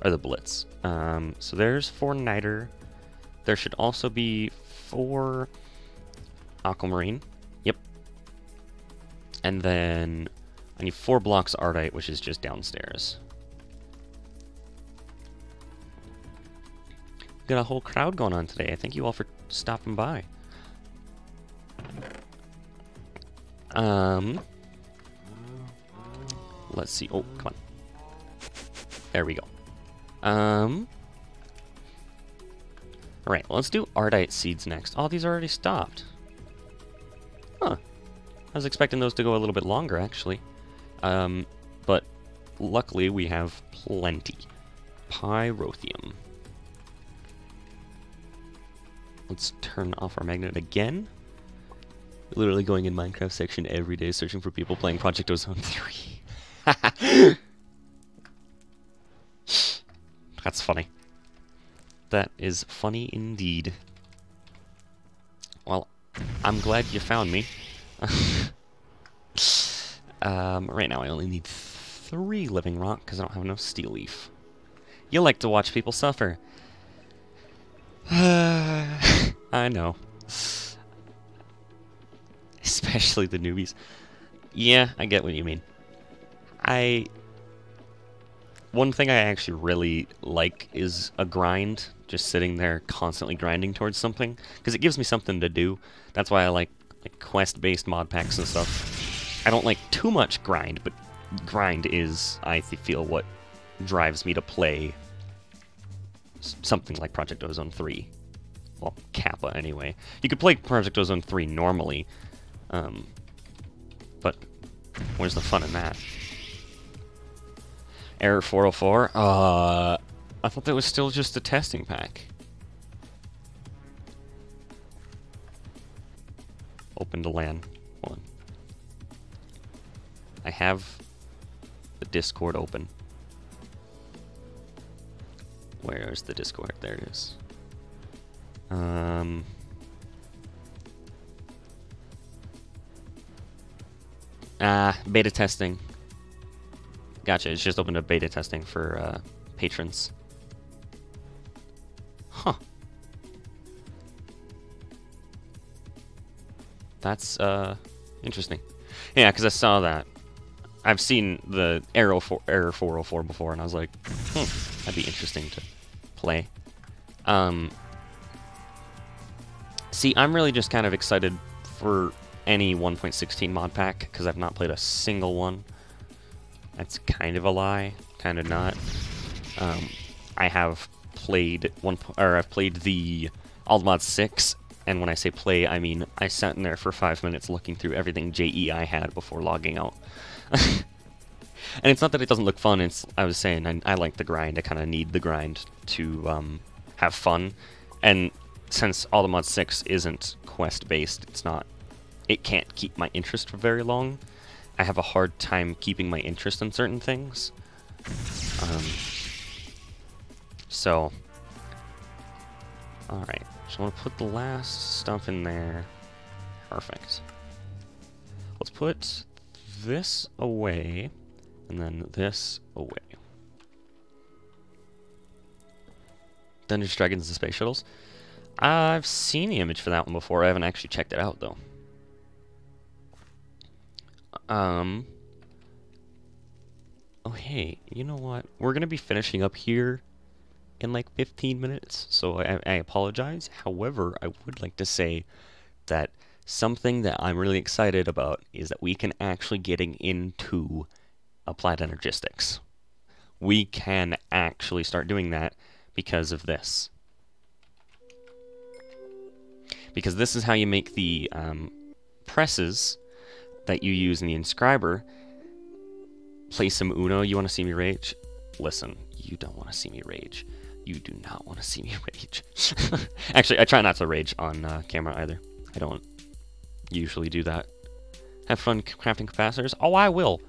Or the Blitz. So there's 4 niter. There should also be 4 aquamarine. Yep. And then I need 4 blocks ardite, which is just downstairs. Got a whole crowd going on today. I thank you all for stopping by. Let's see. Oh, come on. There we go. Alright, well, let's do ardite seeds next. Oh, these are already stopped. Huh. I was expecting those to go a little bit longer, actually. But luckily we have plenty. Pyrotheum. Let's turn off our magnet again. Literally going in Minecraft section every day searching for people playing Project Ozone 3. That's funny. That is funny indeed. Well, I'm glad you found me. Right now I only need 3 living rock because I don't have enough steel leaf. You like to watch people suffer. I know. Especially the newbies. Yeah, I get what you mean. One thing I actually really like is a grind. Just sitting there constantly grinding towards something. Because it gives me something to do. That's why I like quest-based mod packs and stuff. I don't like too much grind, but grind is, I feel, what drives me to play something like Project Ozone 3. Well, Kappa, anyway. You could play Project Ozone 3 normally, but where's the fun in that? Error 404? I thought that was still just a testing pack. Open to LAN. Hold on. I have the Discord open. Where's the Discord? There it is. Beta testing. Gotcha, it's just open to beta testing for patrons. Huh. That's interesting. Yeah, because I saw that. I've seen the Error 404 before, and I was like, that'd be interesting to play. See, I'm really just kind of excited for any 1.16 mod pack, because I've not played a single one. That's kind of a lie, kind of not. I have played I've played the Mod 6, and when I say play, I mean I sat in there for 5 minutes looking through everything JE I had before logging out. And it's not that it doesn't look fun, I was saying I like the grind, I kind of need the grind to have fun. And since Mod 6 isn't quest-based, it can't keep my interest for very long. I have a hard time keeping my interest in certain things. So, alright, just want to put the last stuff in there. Perfect. Let's put this away, and then this away. Dungeons, Dragons, and Space Shuttles. I've seen the image for that one before. I haven't actually checked it out, though. Oh, hey, you know what? We're going to be finishing up here in like 15 minutes, so I apologize. However, I would like to say that something that I'm really excited about is that we can actually getting into applied energistics. We can actually start doing that because of this. Because this is how you make the presses that you use in the inscriber. Play some Uno. You want to see me rage? Listen, you don't want to see me rage. You do not want to see me rage. Actually, I try not to rage on camera either. I don't usually do that. Have fun crafting capacitors? Oh, I will.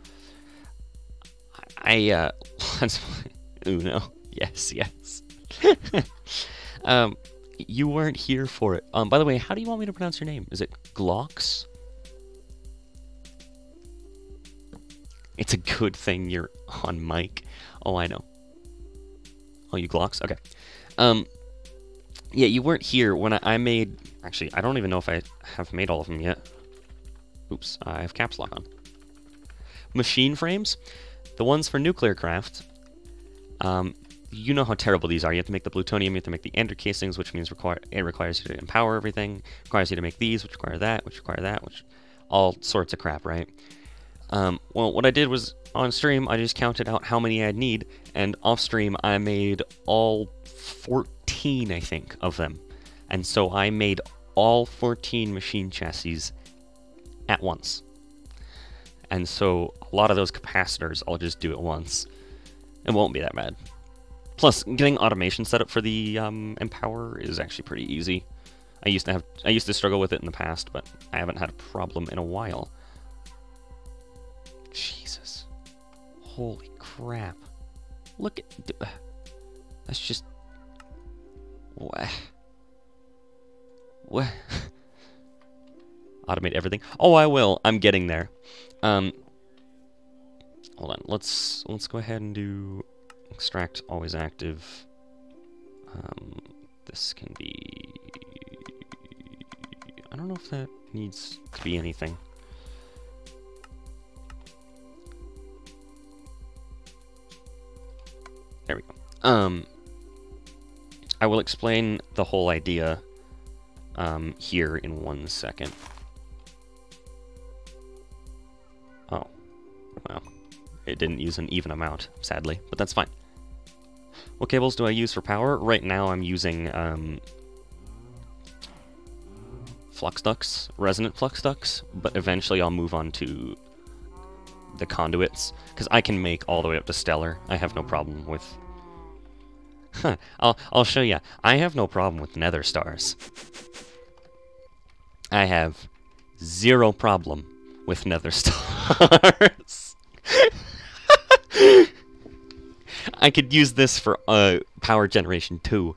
Let's play Uno. Yes, yes. You weren't here for it. By the way, how do you want me to pronounce your name? Is it Glocks? It's a good thing you're on mic. Oh, I know. Oh, you Glocks? Okay. Yeah, you weren't here when I made... Actually, I don't even know if I have made all of them yet. Oops, I have caps lock on. Machine frames. The ones for nuclear craft. You know how terrible these are. You have to make the plutonium, you have to make the ender casings, which means it requires you to empower everything. It requires you to make these, which require that, which require that, which... all sorts of crap, right? Well, what I did was, on stream, I just counted out how many I'd need, and off stream, I made all 14, I think, of them. And so I made all 14 machine chassis at once. And so a lot of those capacitors, I'll just do at once. It won't be that bad. Plus, getting automation set up for the Empower is actually pretty easy. I used to struggle with it in the past, but I haven't had a problem in a while. Jesus. Holy crap. Look at... That's just... What? What? Automate everything? Oh, I will. I'm getting there. Hold on. Let's go ahead and do extract always active. This can be... I don't know if that needs to be anything. There we go. I will explain the whole idea here in 1 second. Oh, well, it didn't use an even amount, sadly, but that's fine. What cables do I use for power? Right now I'm using flux ducts, resonant flux ducts, but eventually I'll move on to the conduits, because I can make all the way up to stellar. I have no problem with... I'll show you. I have no problem with nether stars. I have zero problem with nether stars. I could use this for power generation too,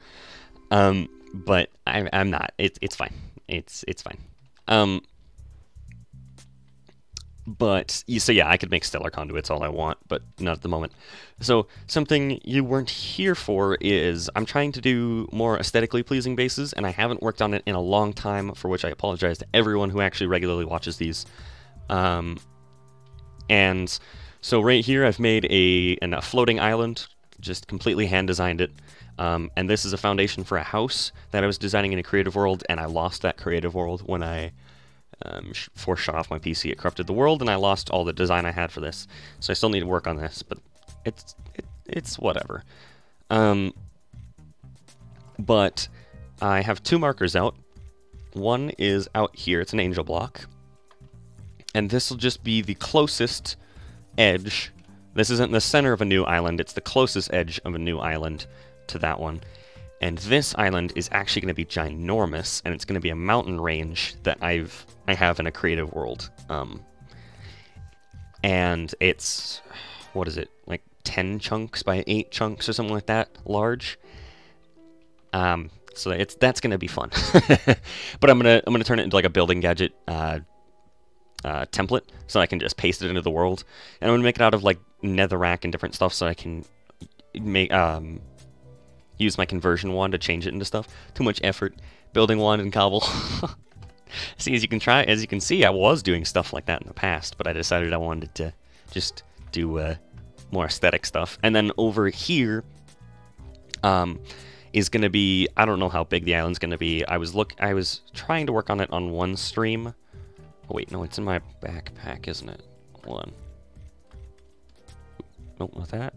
but I'm not. It's fine. It's fine. But, so yeah, I could make stellar conduits all I want, but not at the moment. So, something you weren't here for is, I'm trying to do more aesthetically pleasing bases, and I haven't worked on it in a long time, for which I apologize to everyone who actually regularly watches these. And so right here I've made a floating island, just completely hand-designed it. And this is a foundation for a house that I was designing in a creative world, and I lost that creative world when I Force shut off my PC, it corrupted the world, and I lost all the design I had for this. So I still need to work on this, but it's whatever. But I have 2 markers out. One is out here, it's an angel block. And this will just be the closest edge. This isn't the center of a new island, it's the closest edge of a new island to that one. And this island is actually going to be ginormous, and it's going to be a mountain range that I have in a creative world. And it's, what is it, like 10 chunks by 8 chunks or something like that, large. So that's going to be fun. But I'm gonna turn it into like a building gadget template, so I can just paste it into the world. And I'm gonna make it out of like netherrack and different stuff, so I can make use my conversion wand to change it into stuff. Too much effort building wand and cobble. See, as you can see, I was doing stuff like that in the past, but I decided I wanted to just do more aesthetic stuff. And then over here is going to be, I don't know how big the island's going to be. I was trying to work on it on one stream. Oh wait, no, it's in my backpack, isn't it? Hold on. Nope, not that.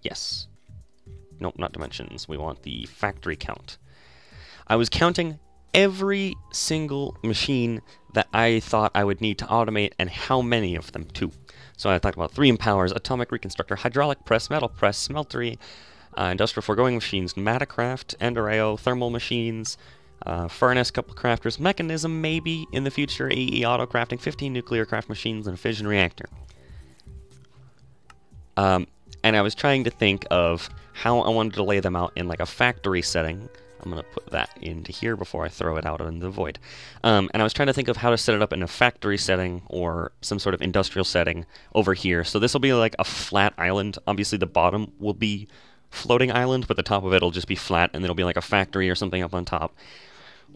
Yes. Nope, not dimensions. We want the factory count. I was counting every single machine that I thought I would need to automate and how many of them too. So I talked about 3 impowers, atomic reconstructor, hydraulic press, metal press, smeltery, industrial foregoing machines, Matacraft, Endereo, thermal machines, furnace, couple crafters, mechanism maybe in the future, AE auto crafting, 15 nuclear craft machines, and a fission reactor. And I was trying to think of how I wanted to lay them out in like a factory setting. I'm going to put that into here before I throw it out into the void. And I was trying to think of how to set it up in a factory setting or some sort of industrial setting over here. So this will be like a flat island. Obviously the bottom will be floating island, but the top of it will just be flat, and it'll be like a factory or something up on top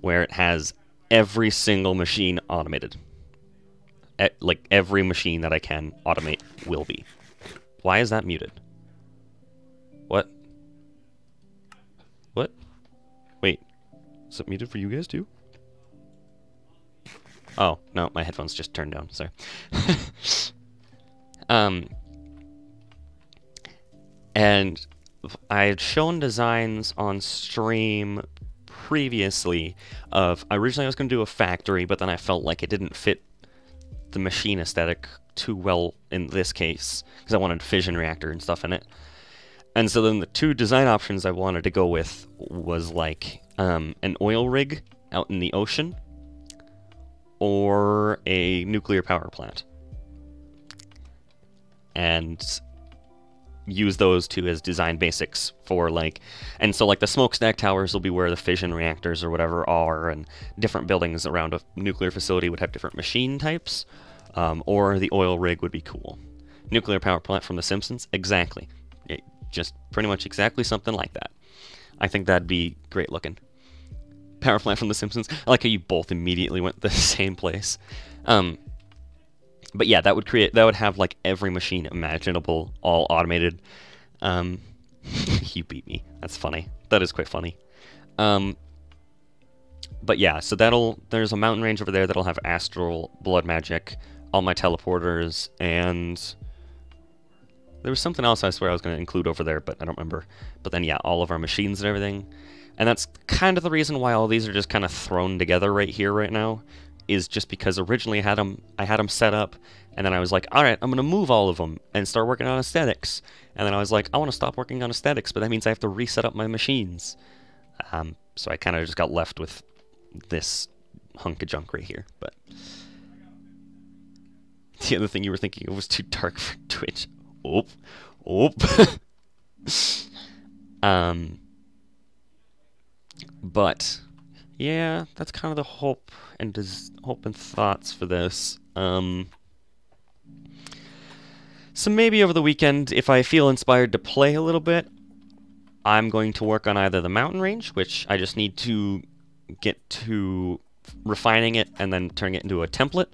where it has every single machine automated. Like every machine that I can automate will be. Why is that muted? What? What? Wait, is it muted for you guys too? Oh, no, my headphones just turned down, sorry. And I had shown designs on stream previously of, originally I was going to do a factory, but then I felt like it didn't fit the machine aesthetic too well in this case, because I wanted fission reactor and stuff in it. And so then the 2 design options I wanted to go with was like an oil rig out in the ocean or a nuclear power plant. And use those 2 as design basics for like, and so like the smokestack towers will be where the fission reactors or whatever are, and different buildings around a nuclear facility would have different machine types, or the oil rig would be cool. Nuclear power plant from The Simpsons, exactly. Just pretty much exactly something like that. I think that'd be great looking. Power plant from The Simpsons. I like how you both immediately went to the same place. But yeah, that would have like every machine imaginable, all automated. You beat me. That's funny. That is quite funny. But yeah, so there's a mountain range over there that'll have astral, blood magic, all my teleporters, and there was something else I swear I was going to include over there, but I don't remember. But then yeah, all of our machines and everything. And that's kind of the reason why all these are just kind of thrown together right here, right now, is just because originally I had them set up, and then I was like, alright, I'm going to move all of them and start working on aesthetics. And then I was like, I want to stop working on aesthetics, but that means I have to reset up my machines. So I kind of just got left with this hunk of junk right here. But the other thing you were thinking of was too dark for Twitch. Oop. But yeah, that's kind of the hope and thoughts for this. So maybe over the weekend, if I feel inspired to play a little bit, I'm going to work on either the mountain range, which I just need to get to refining it and then turning it into a template,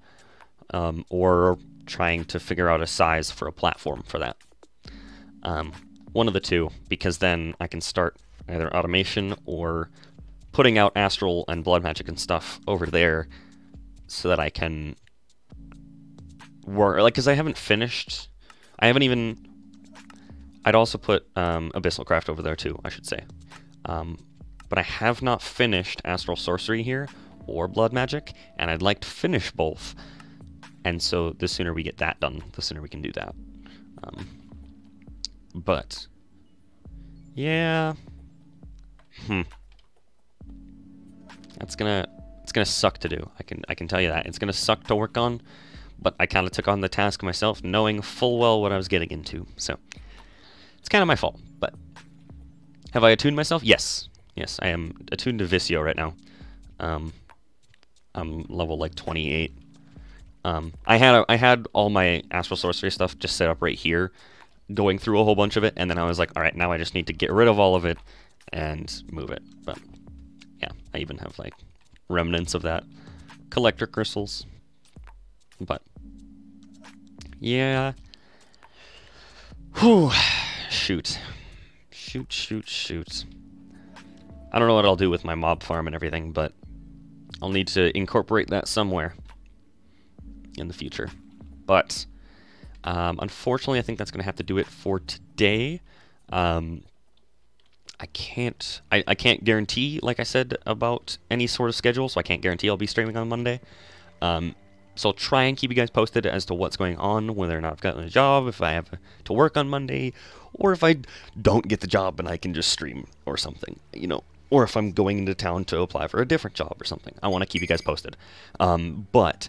or trying to figure out a size for a platform for that. One of the 2, because then I can start either automation or putting out astral and blood magic and stuff over there so that I can work, like, because I haven't finished, I haven't even, I'd also put Abyssal Craft over there too, I should say. But I have not finished Astral Sorcery here, or Blood Magic, and I'd like to finish both. And so the sooner we get that done, the sooner we can do that. But, yeah. It's gonna suck to do. I can tell you that. It's gonna suck to work on, but I kind of took on the task myself, knowing full well what I was getting into. So it's kind of my fault. But have I attuned myself? Yes. Yes, I am attuned to Visio right now. I'm level like 28. I had all my Astral Sorcery stuff just set up right here, going through a whole bunch of it, and then I was like, all right, now I just need to get rid of all of it and move it. But yeah, I even have like remnants of that. Collector crystals. But yeah. Whew. Shoot. Shoot. I don't know what I'll do with my mob farm and everything, but I'll need to incorporate that somewhere in the future. But unfortunately, I think that's going to have to do it for today. I can't guarantee, like I said, about any sort of schedule, so I can't guarantee I'll be streaming on Monday. So I'll try and keep you guys posted as to what's going on, whether or not I've gotten a job, if I have to work on Monday, or if I don't get the job and I can just stream or something, you know, or if I'm going into town to apply for a different job or something. I want to keep you guys posted. But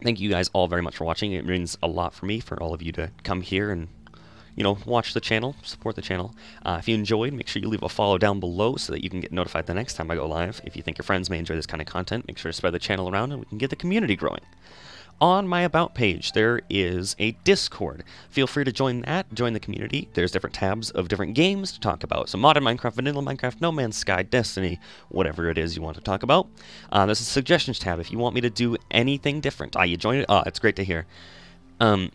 thank you guys all very much for watching. It means a lot for me, for all of you to come here and, you know, watch the channel, support the channel. If you enjoyed, make sure you leave a follow down below so that you can get notified the next time I go live. If you think your friends may enjoy this kind of content, make sure to spread the channel around and we can get the community growing. On my About page, there is a Discord. Feel free to join that, join the community. There's different tabs of different games to talk about. So Modern Minecraft, Vanilla Minecraft, No Man's Sky, Destiny, whatever it is you want to talk about. There's a Suggestions tab if you want me to do anything different. You join it? It's great to hear. And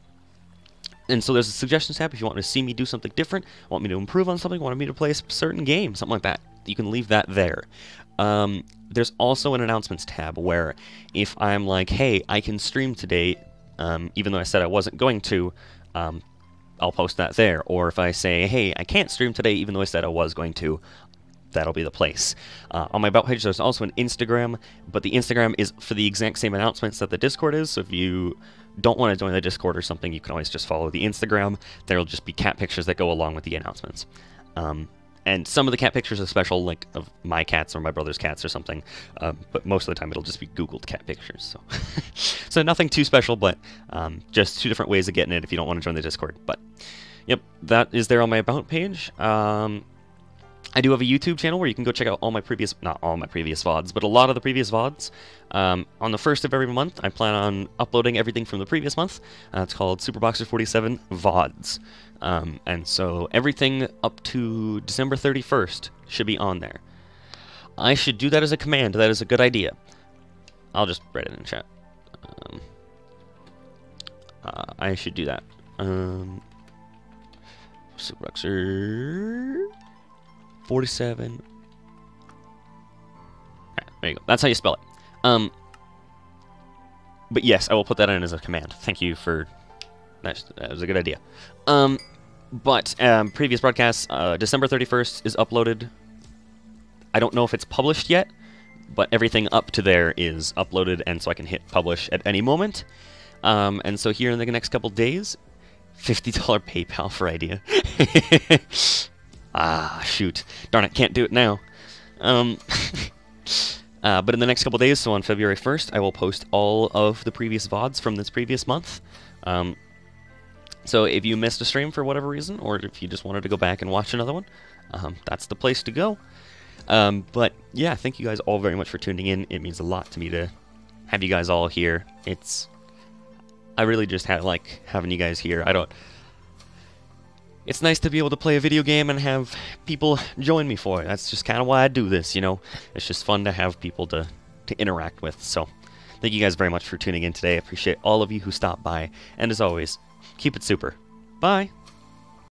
so there's a Suggestions tab if you want to see me do something different, want me to improve on something, want me to play a certain game, something like that. You can leave that there. There's also an Announcements tab where if I'm like, hey, I can stream today, even though I said I wasn't going to, I'll post that there. Or if I say, hey, I can't stream today, even though I said I was going to, that'll be the place. On my About page, there's also an Instagram, but the Instagram is for the exact same announcements that the Discord is, so if you don't want to join the Discord or something, you can always just follow the Instagram. There'll just be cat pictures that go along with the announcements. And some of the cat pictures are special, like of my cats or my brother's cats or something, but most of the time it'll just be Googled cat pictures. So, so nothing too special, but just two different ways of getting it if you don't want to join the Discord. But yep, that is there on my About page. I do have a YouTube channel where you can go check out all my previous, not all my previous VODs, but a lot of the previous VODs. On the 1st of every month, I plan on uploading everything from the previous month. It's called Superboxer47 VODs. And so everything up to December 31st should be on there. I should do that as a command. That is a good idea. I'll just write it in chat. I should do that. Superboxer 47. Right, there you go. That's how you spell it. But yes, I will put that in as a command. Thank you for... That was a good idea. But previous broadcasts, December 31st is uploaded. I don't know if it's published yet, but everything up to there is uploaded, and so I can hit publish at any moment. And so here in the next couple days, $50 PayPal for idea. Shoot. Darn it, can't do it now. But in the next couple days, so on February 1st, I will post all of the previous VODs from this previous month. So if you missed a stream for whatever reason, or if you just wanted to go back and watch another one, that's the place to go. But yeah, thank you guys all very much for tuning in. It means a lot to me to have you guys all here. I really just like having you guys here. It's nice to be able to play a video game and have people join me for it. That's just kind of why I do this, you know. It's just fun to have people to interact with. So thank you guys very much for tuning in today. I appreciate all of you who stopped by. And as always, keep it super. Bye.